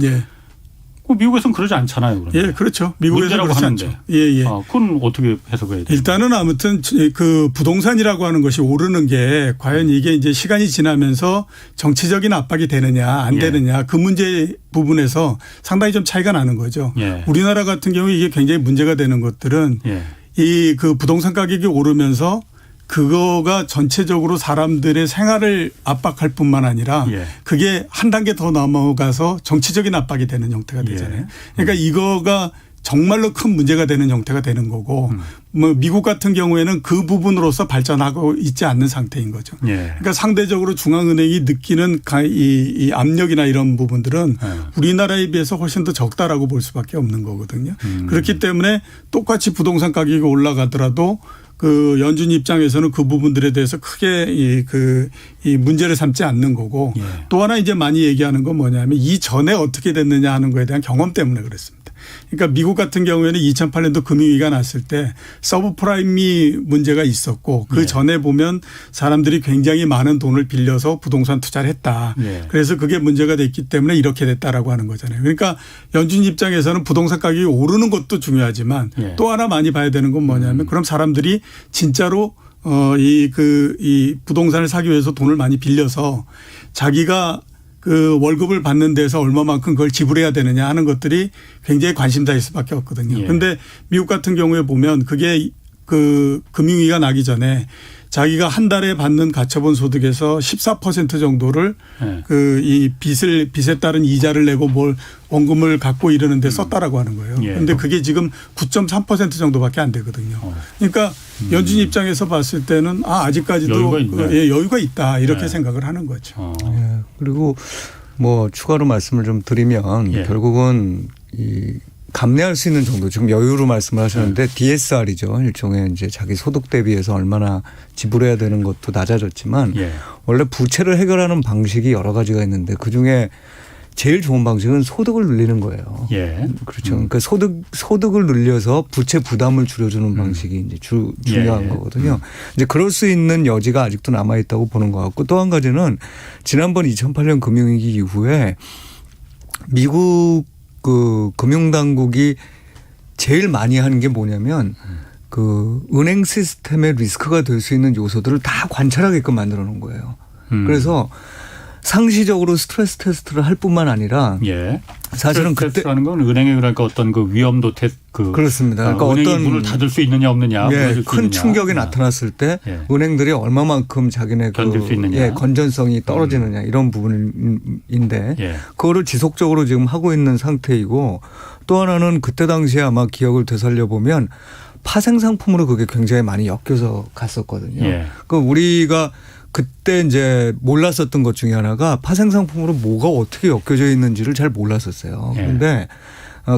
미국에서는 그러지 않잖아요. 그러면. 예, 그렇죠. 미국에서는 그렇지 않죠. 예. 그건 어떻게 해석해야 돼요? 일단은 아무튼 그 부동산이라고 하는 것이 오르는 게 과연 이게 이제 시간이 지나면서 정치적인 압박이 되느냐 안 되느냐 그 문제 부분에서 상당히 좀 차이가 나는 거죠. 예. 우리나라 같은 경우 이게 굉장히 문제가 되는 것들은 이 그 부동산 가격이 오르면서 그거가 전체적으로 사람들의 생활을 압박할 뿐만 아니라 그게 한 단계 더 넘어가서 정치적인 압박이 되는 형태가 되잖아요. 그러니까 이거가 정말로 큰 문제가 되는 형태가 되는 거고 뭐 미국 같은 경우에는 그 부분으로서 발전하고 있지 않는 상태인 거죠. 그러니까 상대적으로 중앙은행이 느끼는 이 압력이나 이런 부분들은 우리나라에 비해서 훨씬 더 적다라고 볼 수밖에 없는 거거든요. 그렇기 때문에 똑같이 부동산 가격이 올라가더라도 그 연준 입장에서는 그 부분들에 대해서 크게 이 문제를 삼지 않는 거고 또 하나 이제 많이 얘기하는 건 뭐냐면 이전에 어떻게 됐느냐 하는 거에 대한 경험 때문에 그랬습니다. 그러니까 미국 같은 경우에는 2008년도 금융위기가 났을 때 서브프라임이 문제가 있었고 그 전에 보면 사람들이 굉장히 많은 돈을 빌려서 부동산 투자를 했다. 그래서 그게 문제가 됐기 때문에 이렇게 됐다라고 하는 거잖아요. 그러니까 연준 입장에서는 부동산 가격이 오르는 것도 중요하지만 또 하나 많이 봐야 되는 건 뭐냐면 그럼 사람들이 진짜로 이 부동산을 사기 위해서 돈을 많이 빌려서 자기가 그 월급을 받는 데서 얼마만큼 그걸 지불해야 되느냐 하는 것들이 굉장히 관심사일 수밖에 없거든요. 그런데 미국 같은 경우에 보면 그게 그 금융위기가 나기 전에 자기가 한 달에 받는 가처분 소득에서 14% 정도를 그 이 빚에 따른 이자를 내고 뭘 원금을 갖고 이러는데 썼다라고 하는 거예요. 그런데 그게 지금 9.3% 정도밖에 안 되거든요. 그러니까 연준 입장에서 봤을 때는 아직까지도 여유가 있다 이렇게 생각을 하는 거죠. 그리고 뭐 추가로 말씀을 좀 드리면 결국은 이 감내할 수 있는 정도 지금 여유로 말씀을 하셨는데 DSR이죠. 일종의 이제 자기 소득 대비해서 얼마나 지불해야 되는 것도 낮아졌지만 원래 부채를 해결하는 방식이 여러 가지가 있는데 그중에 제일 좋은 방식은 소득을 늘리는 거예요. 그렇죠. 그러니까 소득을 늘려서 부채 부담을 줄여주는 방식이 이제 중요한 거거든요. 이제 그럴 수 있는 여지가 아직도 남아 있다고 보는 것 같고 또 한 가지는 지난번 2008년 금융위기 이후에 미국 그 금융당국이 제일 많이 하는 게 뭐냐면 그 은행 시스템의 리스크가 될 수 있는 요소들을 다 관찰하게끔 만들어 놓은 거예요. 그래서 상시적으로 스트레스 테스트를 할 뿐만 아니라 사실은 그때 테스트라는 건 은행에 그러니까 어떤 그 위험도 테스트 그렇습니다. 그러니까 어떤 문을 닫을 수 있느냐 없느냐 큰 충격이 나타났을 때 은행들이 얼마만큼 자기네 견딜 수 있느냐 건전성이 떨어지느냐 이런 부분인데 그거를 지속적으로 지금 하고 있는 상태이고 또 하나는 그때 당시에 아마 기억을 되살려 보면 파생 상품으로 그게 굉장히 많이 엮여서 갔었거든요. 그 우리가 그때 이제 몰랐었던 것 중에 하나가 파생 상품으로 뭐가 어떻게 엮여져 있는지를 잘 몰랐었어요. 그런데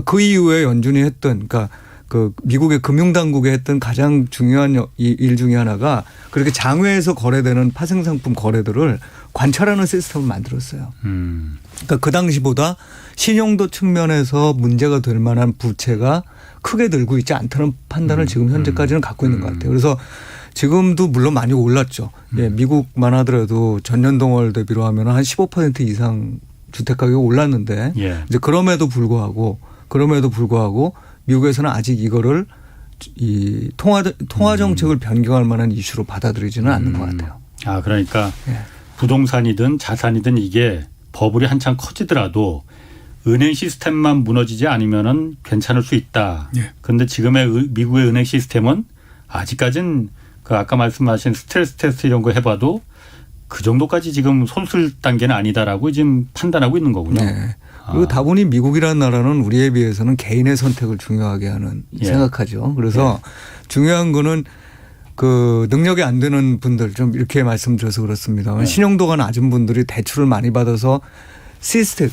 그 이후에 연준이 했던 그러니까 그 미국의 금융당국이 했던 가장 중요한 일 중에 하나가 그렇게 장외에서 거래되는 파생 상품 거래들을 관찰하는 시스템을 만들었어요. 그러니까 그 당시보다 신용도 측면에서 문제가 될 만한 부채가 크게 늘고 있지 않다는 판단을 지금 현재까지는 갖고 있는 것 같아요. 그래서 지금도 물론 많이 올랐죠. 미국만 하더라도 전년 동월 대비로 하면 한 15% 이상 주택 가격이 올랐는데 이제 그럼에도 불구하고 미국에서는 아직 이거를 이 통화 정책을 변경할 만한 이슈로 받아들이지는 않는 것 같아요. 그러니까 부동산이든 자산이든 이게 버블이 한창 커지더라도 은행 시스템만 무너지지 않으면은 괜찮을 수 있다. 그런데 지금의 미국의 은행 시스템은 아직까지는 그 아까 말씀하신 스트레스 테스트 이런 거 해봐도 그 정도까지 지금 손쓸 단계는 아니다라고 지금 판단하고 있는 거군요. 그리고 다분히 미국이라는 나라는 우리에 비해서는 개인의 선택을 중요하게 하는 생각하죠. 그래서 중요한 거는 그 능력이 안 되는 분들 좀 이렇게 말씀드려서 그렇습니다만 신용도가 낮은 분들이 대출을 많이 받아서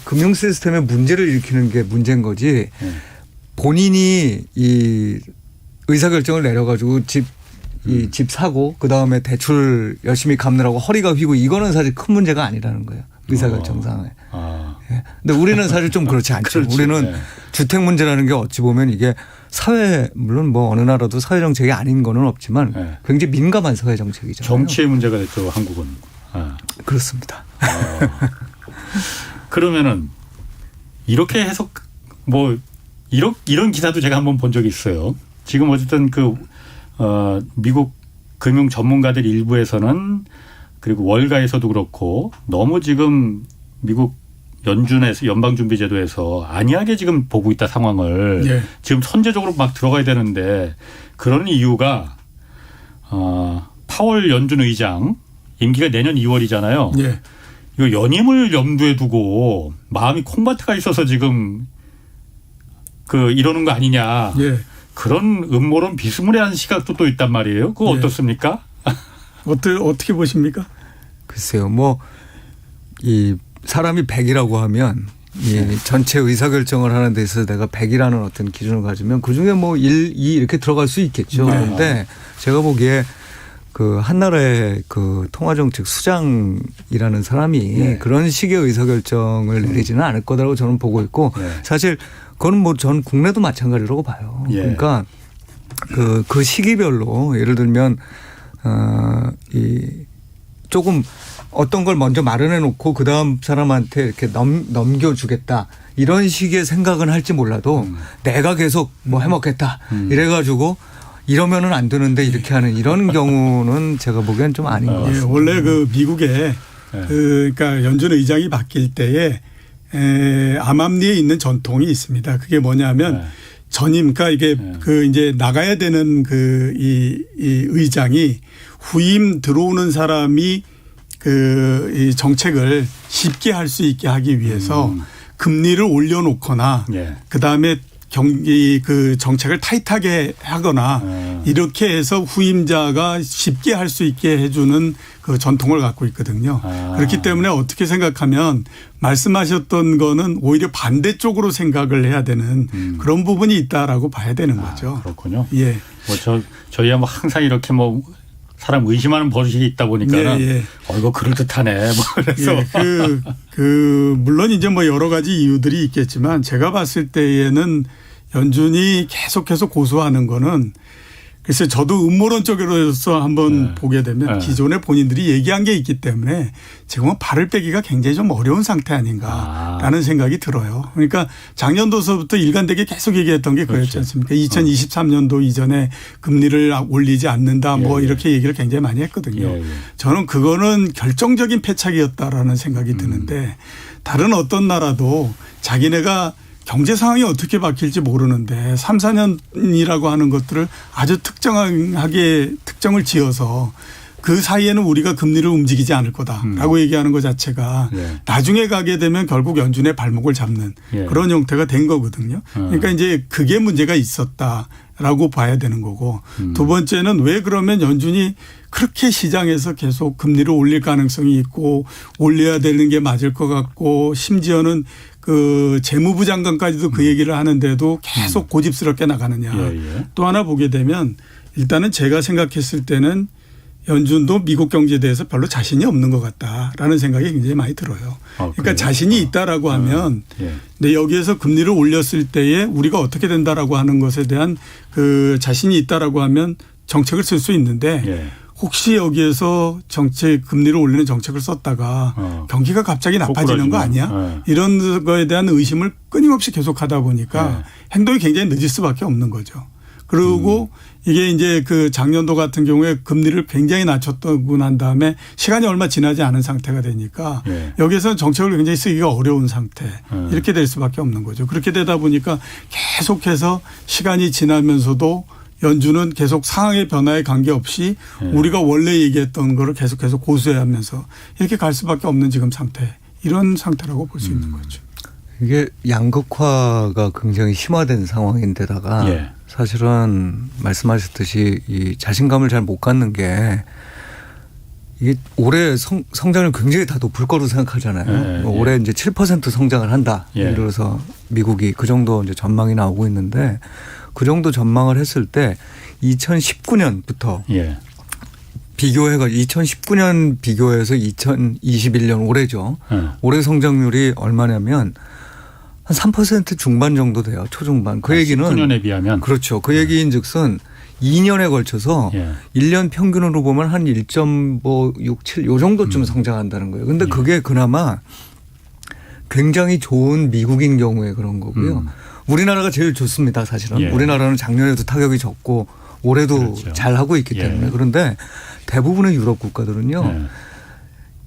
금융 시스템에 문제를 일으키는 게 문제인 거지 본인이 이 의사결정을 내려가지고 집 사고 그다음에 대출 열심히 갚느라고 허리가 휘고 이거는 사실 큰 문제가 아니라는 거예요. 의사결정상에. 근데 우리는 사실 좀 그렇지 않죠. 우리는 주택 문제라는 게 어찌 보면 이게 물론 뭐 어느 나라도 사회 정책이 아닌 거는 없지만 굉장히 민감한 사회 정책이잖아요. 정치의 문제가 됐죠, 한국은. 그렇습니다. 그러면은 이렇게 해석 뭐 이런 기사도 제가 한번 본 적이 있어요. 지금 어쨌든 미국 금융 전문가들 일부에서는 그리고 월가에서도 그렇고 너무 지금 미국 연준에서 연방준비제도에서 안이하게 지금 보고 있다 상황을 예. 지금 선제적으로 막 들어가야 되는데 그런 이유가 파월 연준 의장 임기가 내년 2월이잖아요. 예. 이거 연임을 염두에 두고 마음이 콩밭에가 있어서 지금 이러는 거 아니냐. 예. 그런 음모론 비스무리한 시각도 또 있단 말이에요. 그거 예. 어떻습니까? 어떻게 보십니까? 글쎄요. 이 사람이 100이라고 하면 이 전체 의사결정을 하는 데 있어서 내가 100이라는 어떤 기준을 가지면 그중에 1, 2 이렇게 들어갈 수 있겠죠. 네. 그런데 제가 보기에 한나라의 통화정책 수장이라는 사람이 네. 그런 식의 의사결정을 내리지는 않을 거라고 저는 보고 있고 네. 사실 그건 전 국내도 마찬가지라고 봐요. 예. 그러니까 그 시기별로 예를 들면 조금 어떤 걸 먼저 마련해 놓고 그다음 사람한테 이렇게 넘겨주겠다. 이런 식의 생각은 할지 몰라도 내가 계속 해먹겠다. 이래가지고 이러면은 안 되는데 이렇게 하는 이런 경우는 제가 보기엔 좀 아닌 것 같습니다. 예, 원래 미국에 그러니까 연준 의장이 바뀔 때에 암암리에 있는 전통이 있습니다. 그게 뭐냐면 전임, 그러니까 이게 이제 나가야 되는 이 의장이 후임 들어오는 사람이 이 정책을 쉽게 할 수 있게 하기 위해서 금리를 올려놓거나 그다음에 정책을 타이트하게 하거나 이렇게 해서 후임자가 쉽게 할 수 있게 해주는 그 전통을 갖고 있거든요. 그렇기 때문에 어떻게 생각하면 말씀하셨던 거는 오히려 반대쪽으로 생각을 해야 되는 그런 부분이 있다라고 봐야 되는 거죠. 그렇군요. 예. 저희야 항상 이렇게 사람 의심하는 버릇이 있다 보니까는 이거 그럴듯하네. 그래서 물론 이제 여러 가지 이유들이 있겠지만 제가 봤을 때에는 연준이 계속해서 고수하는 거는 글쎄 저도 음모론 쪽으로서 한번 보게 되면 기존에 본인들이 얘기한 게 있기 때문에 지금은 발을 빼기가 굉장히 좀 어려운 상태 아닌가라는 생각이 들어요. 그러니까 작년도서부터 일관되게 계속 얘기했던 게 그거였지 않습니까? 2023년도 이전에 금리를 올리지 않는다 이렇게 얘기를 굉장히 많이 했거든요. 저는 그거는 결정적인 패착이었다라는 생각이 드는데 다른 어떤 나라도 자기네가 경제 상황이 어떻게 바뀔지 모르는데 3, 4년이라고 하는 것들을 아주 특정을 지어서 그 사이에는 우리가 금리를 움직이지 않을 거다라고 얘기하는 것 자체가 나중에 가게 되면 결국 연준의 발목을 잡는 그런 형태가 된 거거든요. 그러니까 이제 그게 문제가 있었다라고 봐야 되는 거고 두 번째는 왜 그러면 연준이 그렇게 시장에서 계속 금리를 올릴 가능성이 있고 올려야 되는 게 맞을 것 같고 심지어는 재무부 장관까지도 그 얘기를 하는데도 계속 고집스럽게 나가느냐. 또 하나 보게 되면 일단은 제가 생각했을 때는 연준도 미국 경제에 대해서 별로 자신이 없는 것 같다라는 생각이 굉장히 많이 들어요. 그러니까 자신이 있다라고 하면 근데 여기에서 금리를 올렸을 때에 우리가 어떻게 된다라고 하는 것에 대한 자신이 있다라고 하면 정책을 쓸 수 있는데 혹시 여기에서 금리를 올리는 정책을 썼다가 경기가 갑자기 나빠지는 거 아니야? 이런 거에 대한 의심을 끊임없이 계속하다 보니까 행동이 굉장히 늦을 수밖에 없는 거죠. 그리고 이게 이제 작년도 같은 경우에 금리를 굉장히 낮췄다고 난 다음에 시간이 얼마 지나지 않은 상태가 되니까 여기에서는 정책을 굉장히 쓰기가 어려운 상태 이렇게 될 수밖에 없는 거죠. 그렇게 되다 보니까 계속해서 시간이 지나면서도 연준은 계속 상황의 변화에 관계없이 우리가 원래 얘기했던 거를 계속해서 고수해하면서 이렇게 갈 수밖에 없는 지금 상태 이런 상태라고 볼 수 있는 거죠. 이게 양극화가 굉장히 심화된 상황인데다가 사실은 말씀하셨듯이 이 자신감을 잘 못 갖는 게 이게 올해 성장을 굉장히 다 높을 거로 생각하잖아요. 올해 이제 7% 성장을 한다. 예를 들어서 미국이 그 정도 이제 전망이 나오고 있는데 그 정도 전망을 했을 때 2019년부터 비교해가 2019년 비교해서 2021년 올해죠. 올해 성장률이 얼마냐면 한 3% 중반 정도 돼요. 초중반. 그 얘기는 19년에 비하면 그렇죠. 그 얘기인즉슨 2년에 걸쳐서 1년 평균으로 보면 한 1.67 요 정도쯤 성장한다는 거예요. 근데 그게 그나마 굉장히 좋은 미국인 경우에 그런 거고요. 우리나라가 제일 좋습니다. 사실은. 예. 우리나라는 작년에도 타격이 적고 올해도 그렇죠. 잘 하고 있기 때문에. 예. 그런데 대부분의 유럽 국가들은요. 예.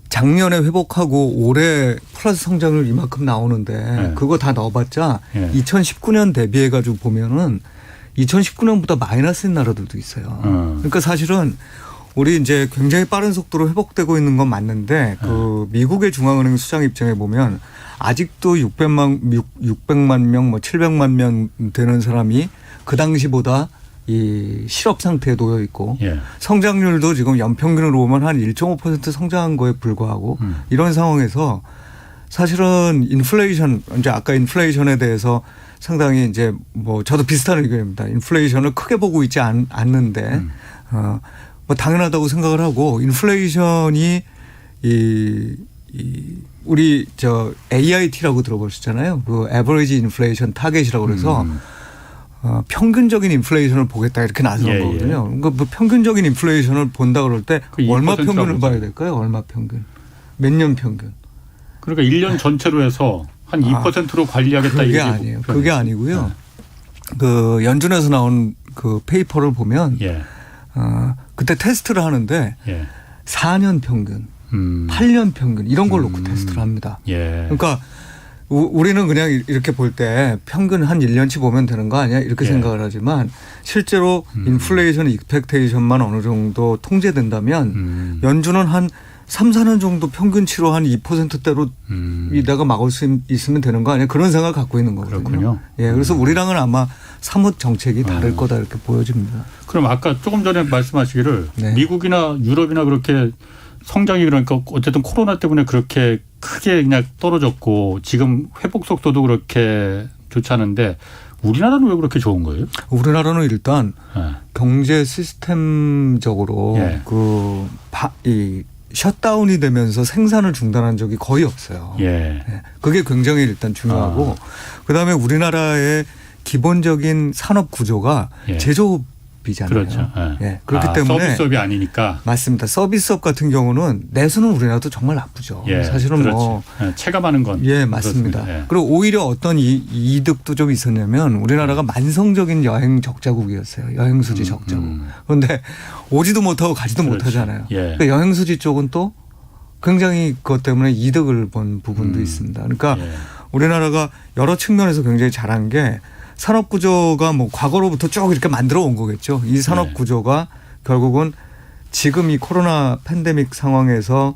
작년에 회복하고 올해 플러스 성장률 이만큼 나오는데 예. 그거 다 넣어봤자 예. 2019년 대비해가지고 보면은 2019년보다 마이너스인 나라들도 있어요. 그러니까 사실은 우리 이제 굉장히 빠른 속도로 회복되고 있는 건 맞는데 그 미국의 중앙은행 수장 입장에 보면 아직도 600만 명, 뭐 700만 명 되는 사람이 그 당시보다 이 실업 상태에 놓여 있고 예. 성장률도 지금 연평균으로 보면 한 1.5% 성장한 거에 불과하고 이런 상황에서 사실은 인플레이션, 이제 아까 인플레이션에 대해서 상당히 이제 뭐 저도 비슷한 의견입니다. 인플레이션을 크게 보고 있지 않는데 뭐 당연하다고 생각을 하고 인플레이션이 우리 저 AIT라고 들어보셨잖아요. 그 Average Inflation Target이라고 그래서 평균적인 인플레이션을 보겠다 이렇게 나서는 거거든요. 그러니까 뭐 평균적인 인플레이션을 본다 그럴 때 얼마 평균을 봐야 될까요? 얼마 평균? 몇 년 평균? 그러니까 1년 전체로 해서 한 2%로 관리하겠다. 그게 이게 아니에요. 그게 아니고요. 그 연준에서 나온 그 페이퍼를 보면 그때 테스트를 하는데 4년 평균, 8년 평균 이런 걸 놓고 테스트를 합니다. 그러니까 우리는 그냥 이렇게 볼 때 평균 한 1년치 보면 되는 거 아니야 이렇게 생각을 하지만 실제로 인플레이션 익스펙테이션만 어느 정도 통제된다면 연준은 한 3, 4년 정도 평균치로 한 2%대로 이다가 막을 수 있으면 되는 거 아니야 그런 생각을 갖고 있는 거거든요. 그렇군요. 예, 그래서 우리랑은 아마 사뭇 정책이 다를 거다 이렇게 보여집니다. 그럼 아까 조금 전에 말씀하시기를 미국이나 유럽이나 그렇게 성장이 그러니까 어쨌든 코로나 때문에 그렇게 크게 그냥 떨어졌고 지금 회복 속도도 그렇게 좋지 않은데 우리나라는 왜 그렇게 좋은 거예요? 우리나라는 일단 경제 시스템적으로 이 셧다운이 되면서 생산을 중단한 적이 거의 없어요. 그게 굉장히 일단 중요하고 그다음에 우리나라의 기본적인 산업 구조가 제조업이잖아요. 그렇죠. 그렇기 때문에 서비스업이 아니니까. 맞습니다. 서비스업 같은 경우는 내수는 우리나라도 정말 나쁘죠. 사실은 뭐 체감하는 건. 맞습니다. 그리고 오히려 어떤 이득도 좀 있었냐면 우리나라가 만성적인 여행 적자국이었어요. 여행 수지 적자국. 그런데 오지도 못하고 가지도 못하잖아요. 그러니까 여행 수지 쪽은 또 굉장히 그것 때문에 이득을 본 부분도 있습니다. 그러니까 우리나라가 여러 측면에서 굉장히 잘한 게 산업 구조가 뭐 과거로부터 쭉 이렇게 만들어 온 거겠죠. 이 산업 구조가 결국은 지금 이 코로나 팬데믹 상황에서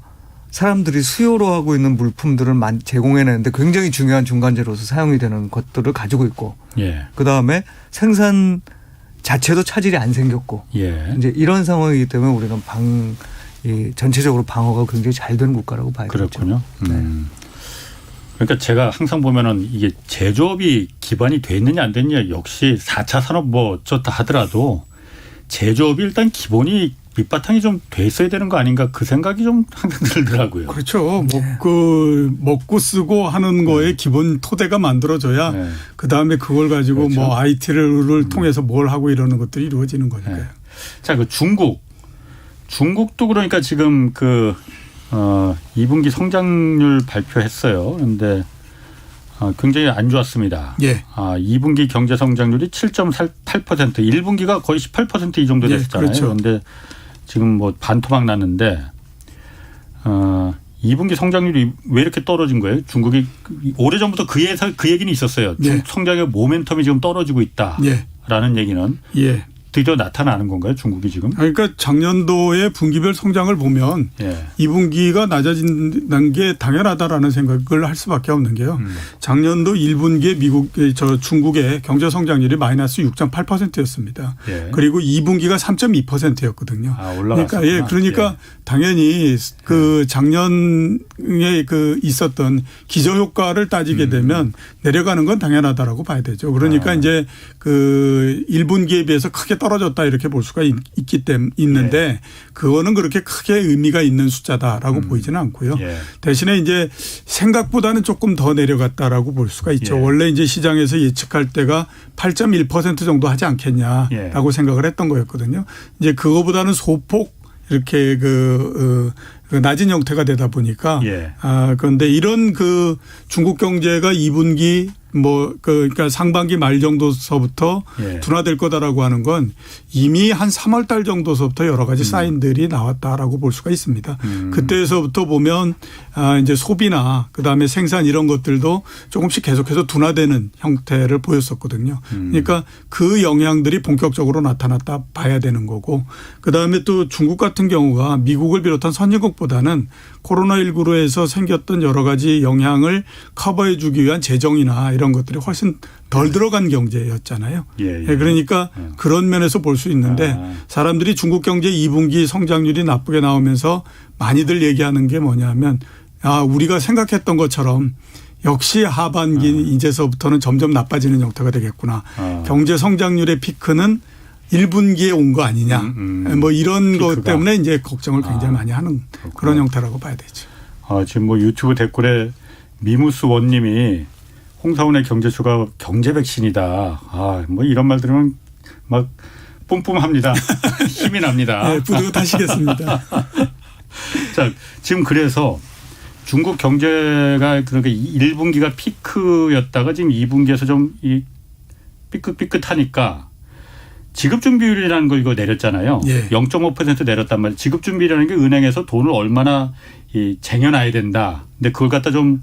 사람들이 수요로 하고 있는 물품들을 제공해내는데 굉장히 중요한 중간재로서 사용이 되는 것들을 가지고 있고 그다음에 생산 자체도 차질이 안 생겼고 이제 이런 상황이기 때문에 우리는 전체적으로 방어가 굉장히 잘 된 국가라고 봐야 되죠. 그렇군요. 그러니까 제가 항상 보면은 이게 제조업이 기반이 돼 있느냐 안 됐느냐 역시 4차 산업 뭐 어쩌다 하더라도 제조업이 일단 기본이 밑바탕이 좀 돼 있어야 되는 거 아닌가 그 생각이 좀 항상 들더라고요. 그렇죠. 먹고 쓰고 하는 거에 기본 토대가 만들어져야 그다음에 그걸 가지고 뭐 IT를 통해서 뭘 하고 이러는 것들이 이루어지는 거니까요. 자, 그 중국도 그러니까 지금 2분기 성장률 발표했어요. 그런데 굉장히 안 좋았습니다. 2분기 경제 성장률이 7.8%, 1분기가 거의 18% 이 정도 됐었잖아요. 그런데 지금 뭐 반토막 났는데 2분기 성장률이 왜 이렇게 떨어진 거예요? 중국이 오래전부터 그 얘기는 있었어요. 성장의 모멘텀이 지금 떨어지고 있다라는 얘기는. 드디어 나타나는 건가요? 중국이 지금? 그러니까 작년도에 분기별 성장을 보면 2분기가 낮아진 게 당연하다라는 생각을 할 수밖에 없는 게요. 작년도 1분기에 중국의 경제 성장률이 마이너스 6.8%였습니다. 그리고 2분기가 3.2%였거든요. 올라갔구나. 그러니까 당연히 그 작년에 있었던 기저효과를 따지게 되면 내려가는 건 당연하다라고 봐야 되죠. 그러니까 이제 1분기에 비해서 크게 떨어졌다 이렇게 볼 수가 있는데 그거는 그렇게 크게 의미가 있는 숫자다라고 보이지는 않고요. 대신에 이제 생각보다는 조금 더 내려갔다라고 볼 수가 있죠. 원래 이제 시장에서 예측할 때가 8.1% 정도 하지 않겠냐라고 생각을 했던 거였거든요. 이제 그거보다는 소폭 이렇게 낮은 형태가 되다 보니까 그런데 이런 중국 경제가 2분기 그러니까 상반기 말 정도서부터 예. 둔화될 거다라고 하는 건 이미 한 3월 달 정도서부터 여러 가지 사인들이 나왔다라고 볼 수가 있습니다. 그때서부터 보면 이제 소비나 그다음에 생산 이런 것들도 조금씩 계속해서 둔화되는 형태를 보였었거든요. 그러니까 그 영향들이 본격적으로 나타났다 봐야 되는 거고, 그다음에 또 중국 같은 경우가 미국을 비롯한 선진국보다는 코로나19로 해서 생겼던 여러 가지 영향을 커버해 주기 위한 재정이나 이런 것들이 훨씬 덜 들어간 경제였잖아요. 예, 예. 그러니까 그런 면에서 볼 수 있는데 사람들이 중국 경제 2분기 성장률이 나쁘게 나오면서 많이들 얘기하는 게 뭐냐면 우리가 생각했던 것처럼 역시 하반기 이제서부터는 점점 나빠지는 형태가 되겠구나. 경제 성장률의 피크는 1분기에 온 거 아니냐. 뭐 이런 피크가. 것 때문에 이제 걱정을 굉장히 많이 하는 그런 형태라고 봐야 되죠. 지금 뭐 유튜브 댓글에 미무스 원님이 홍사원의 경제쇼가 경제 백신이다. 뭐 이런 말 들으면 막 뿜뿜합니다. 힘이 납니다. 네, 뿌듯하시겠습니다. 자, 지금 그래서 중국 경제가 그렇게 1분기가 피크였다가 지금 2분기에서 좀 이 삐끗삐끗하니까 지급준비율이라는 거 이거 내렸잖아요. 예. 0.5% 내렸단 말이에요. 지급준비라는 게 은행에서 돈을 얼마나 쟁여놔야 된다. 근데 그걸 갖다 좀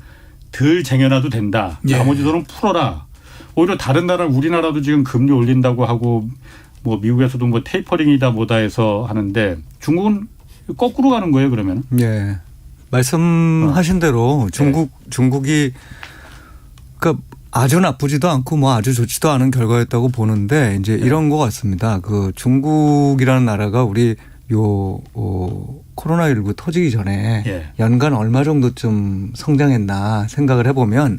덜 쟁여놔도 된다. 예. 나머지 돈은 풀어라. 오히려 다른 나라, 우리나라도 지금 금리 올린다고 하고 뭐 미국에서도 뭐 테이퍼링이다 뭐다 해서 하는데 중국은 거꾸로 가는 거예요, 그러면? 예. 말씀하신 대로 중국이 그러니까 아주 나쁘지도 않고 뭐 아주 좋지도 않은 결과였다고 보는데 이제 이런 것 같습니다. 그 중국이라는 나라가 우리 코로나19 터지기 전에 연간 얼마 정도쯤 성장했나 생각을 해보면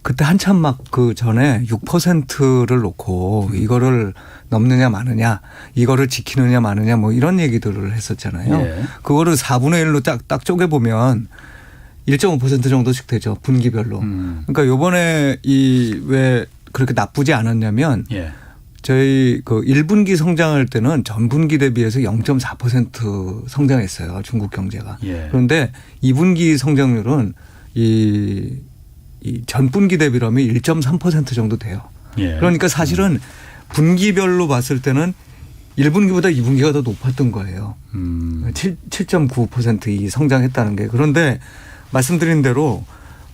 그때 한참 막 그 전에 6%를 놓고 이거를 넘느냐 마느냐, 이거를 지키느냐 마느냐 뭐 이런 얘기들을 했었잖아요. 그거를 4분의 1로 딱 쪼개보면 1.5% 정도씩 되죠. 분기별로. 그러니까 요번에 왜 그렇게 나쁘지 않았냐면 저희 그 1분기 성장할 때는 전분기 대비해서 0.4% 성장했어요. 중국 경제가. 그런데 2분기 성장률은 이 전분기 대비라면 1.3% 정도 돼요. 그러니까 사실은 분기별로 봤을 때는 1분기보다 2분기가 더 높았던 거예요. 7.9% 성장했다는 게. 그런데 말씀드린 대로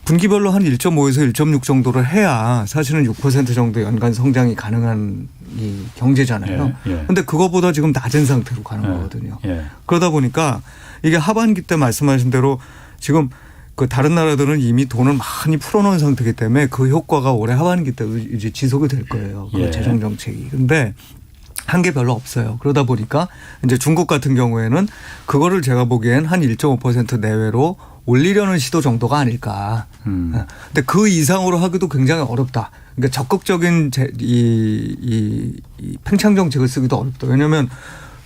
분기별로 한 1.5에서 1.6 정도를 해야 사실은 6% 정도 연간 성장이 가능한 이 경제잖아요. 그런데 그거보다 지금 낮은 상태로 가는 거거든요. 그러다 보니까 이게 하반기 때 말씀하신 대로 지금 그 다른 나라들은 이미 돈을 많이 풀어놓은 상태이기 때문에 그 효과가 올해 하반기 때도 이제 지속이 될 거예요. 그 재정 정책이. 그런데 한 게 별로 없어요. 그러다 보니까 이제 중국 같은 경우에는 그거를 제가 보기엔 한 1.5% 내외로 올리려는 시도 정도가 아닐까. 근데 그 이상으로 하기도 굉장히 어렵다. 그러니까 적극적인 이 팽창 정책을 쓰기도 어렵다. 왜냐하면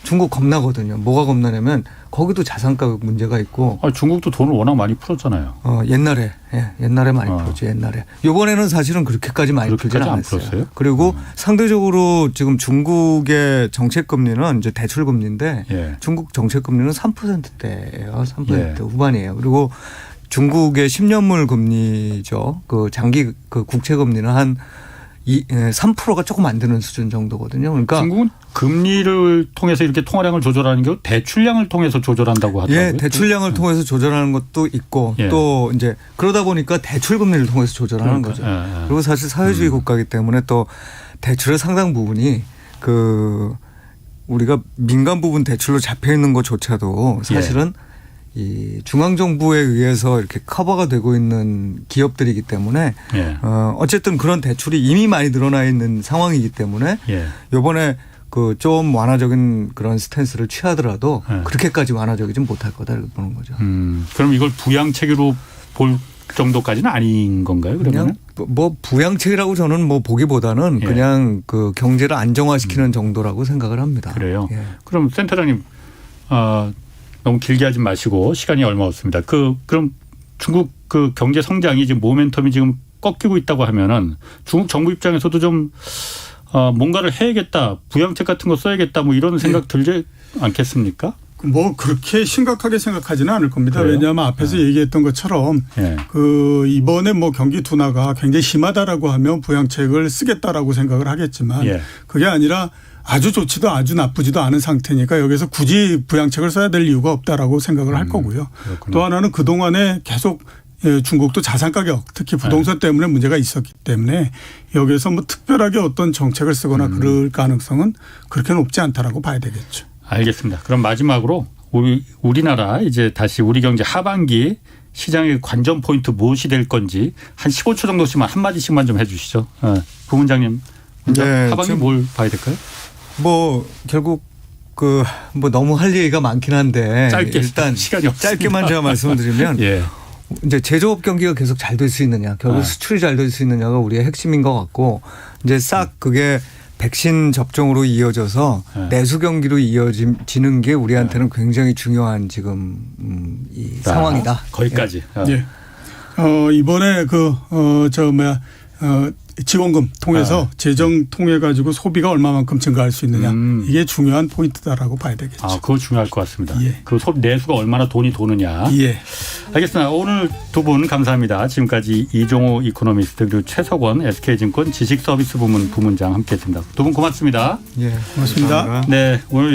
중국 겁나거든요. 뭐가 겁나냐면 거기도 자산 가격 문제가 있고. 중국도 돈을 워낙 많이 풀었잖아요. 옛날에 많이 풀었죠. 옛날에. 이번에는 사실은 그렇게까지 많이 풀지는 않았어요. 그리고 상대적으로 지금 중국의 정책금리는 이제 대출금리인데 중국 정책금리는 3%대예요. 3% 후반이에요. 그리고 중국의 10년물 금리죠. 그 장기 그 국채금리는 한 3%가 조금 안 되는 수준 정도거든요. 그러니까 중국은 금리를 통해서 이렇게 통화량을 조절하는 게 대출량을 통해서 조절한다고 하더라고요. 대출량을 통해서 조절하는 것도 있고 또 이제 그러다 보니까 대출 금리를 통해서 조절하는 거죠. 그리고 사실 사회주의 국가이기 때문에 또 대출의 상당 부분이 그 우리가 민간 부분 대출로 잡혀 있는 것조차도 사실은 이 중앙정부에 의해서 이렇게 커버가 되고 있는 기업들이기 때문에 어쨌든 그런 대출이 이미 많이 늘어나 있는 상황이기 때문에 이번에 그 좀 완화적인 그런 스탠스를 취하더라도 그렇게까지 완화적이진 못할 거다 이렇게 보는 거죠. 그럼 이걸 부양책으로 볼 정도까지는 아닌 건가요? 그러면 뭐 부양책이라고 저는 뭐 보기보다는 그냥 그 경제를 안정화시키는 정도라고 생각을 합니다. 그래요. 그럼 센터장님 너무 길게 하지 마시고 시간이 얼마 없습니다. 그럼 중국 그 경제 성장이 지금 모멘텀이 지금 꺾이고 있다고 하면은 중국 정부 입장에서도 좀 뭔가를 해야겠다, 부양책 같은 거 써야겠다, 뭐 이런 생각 들지 않겠습니까? 뭐 그렇게 심각하게 생각하지는 않을 겁니다. 그래요? 왜냐하면 앞에서 얘기했던 것처럼 그 이번에 뭐 경기 둔화가 굉장히 심하다라고 하면 부양책을 쓰겠다라고 생각을 하겠지만 그게 아니라 아주 좋지도 아주 나쁘지도 않은 상태니까 여기서 굳이 부양책을 써야 될 이유가 없다라고 생각을 할 거고요. 그렇구나. 또 하나는 그동안에 계속 중국도 자산 가격 특히 부동산 때문에 문제가 있었기 때문에 여기서 뭐 특별하게 어떤 정책을 쓰거나 그럴 가능성은 그렇게 높지 않다라고 봐야 되겠죠. 알겠습니다. 그럼 마지막으로 우리나라 이제 다시 우리 경제 하반기 시장의 관전 포인트 무엇이 될 건지 한 15초 정도씩만 한마디씩만 좀 해 주시죠. 부문장님 먼저 네, 하반기 뭘 봐야 될까요? 뭐 결국 그 뭐 너무 할 얘기가 많긴 한데 짧게 일단 시간이 없습니다. 짧게만 제가 말씀을 드리면 이제 제조업 경기가 계속 잘 될 수 있느냐, 결국 수출이 잘 될 수 있느냐가 우리의 핵심인 것 같고 이제 싹 그게 백신 접종으로 이어져서 내수 경기로 이어지는 게 우리한테는 굉장히 중요한 지금 이 상황이다. 거기까지. 예. 이번에 지원금 통해서 재정 통해 가지고 소비가 얼마만큼 증가할 수 있느냐 이게 중요한 포인트다라고 봐야 되겠죠. 그거 중요할 것 같습니다. 예. 그 내수가 얼마나 돈이 도느냐. 예. 알겠습니다. 오늘 두 분 감사합니다. 지금까지 이종호 이코노미스트 그리고 최석원 SK증권 지식서비스 부문 부문장 함께했습니다. 두 분 고맙습니다. 예, 고맙습니다. 감사합니다. 네, 오늘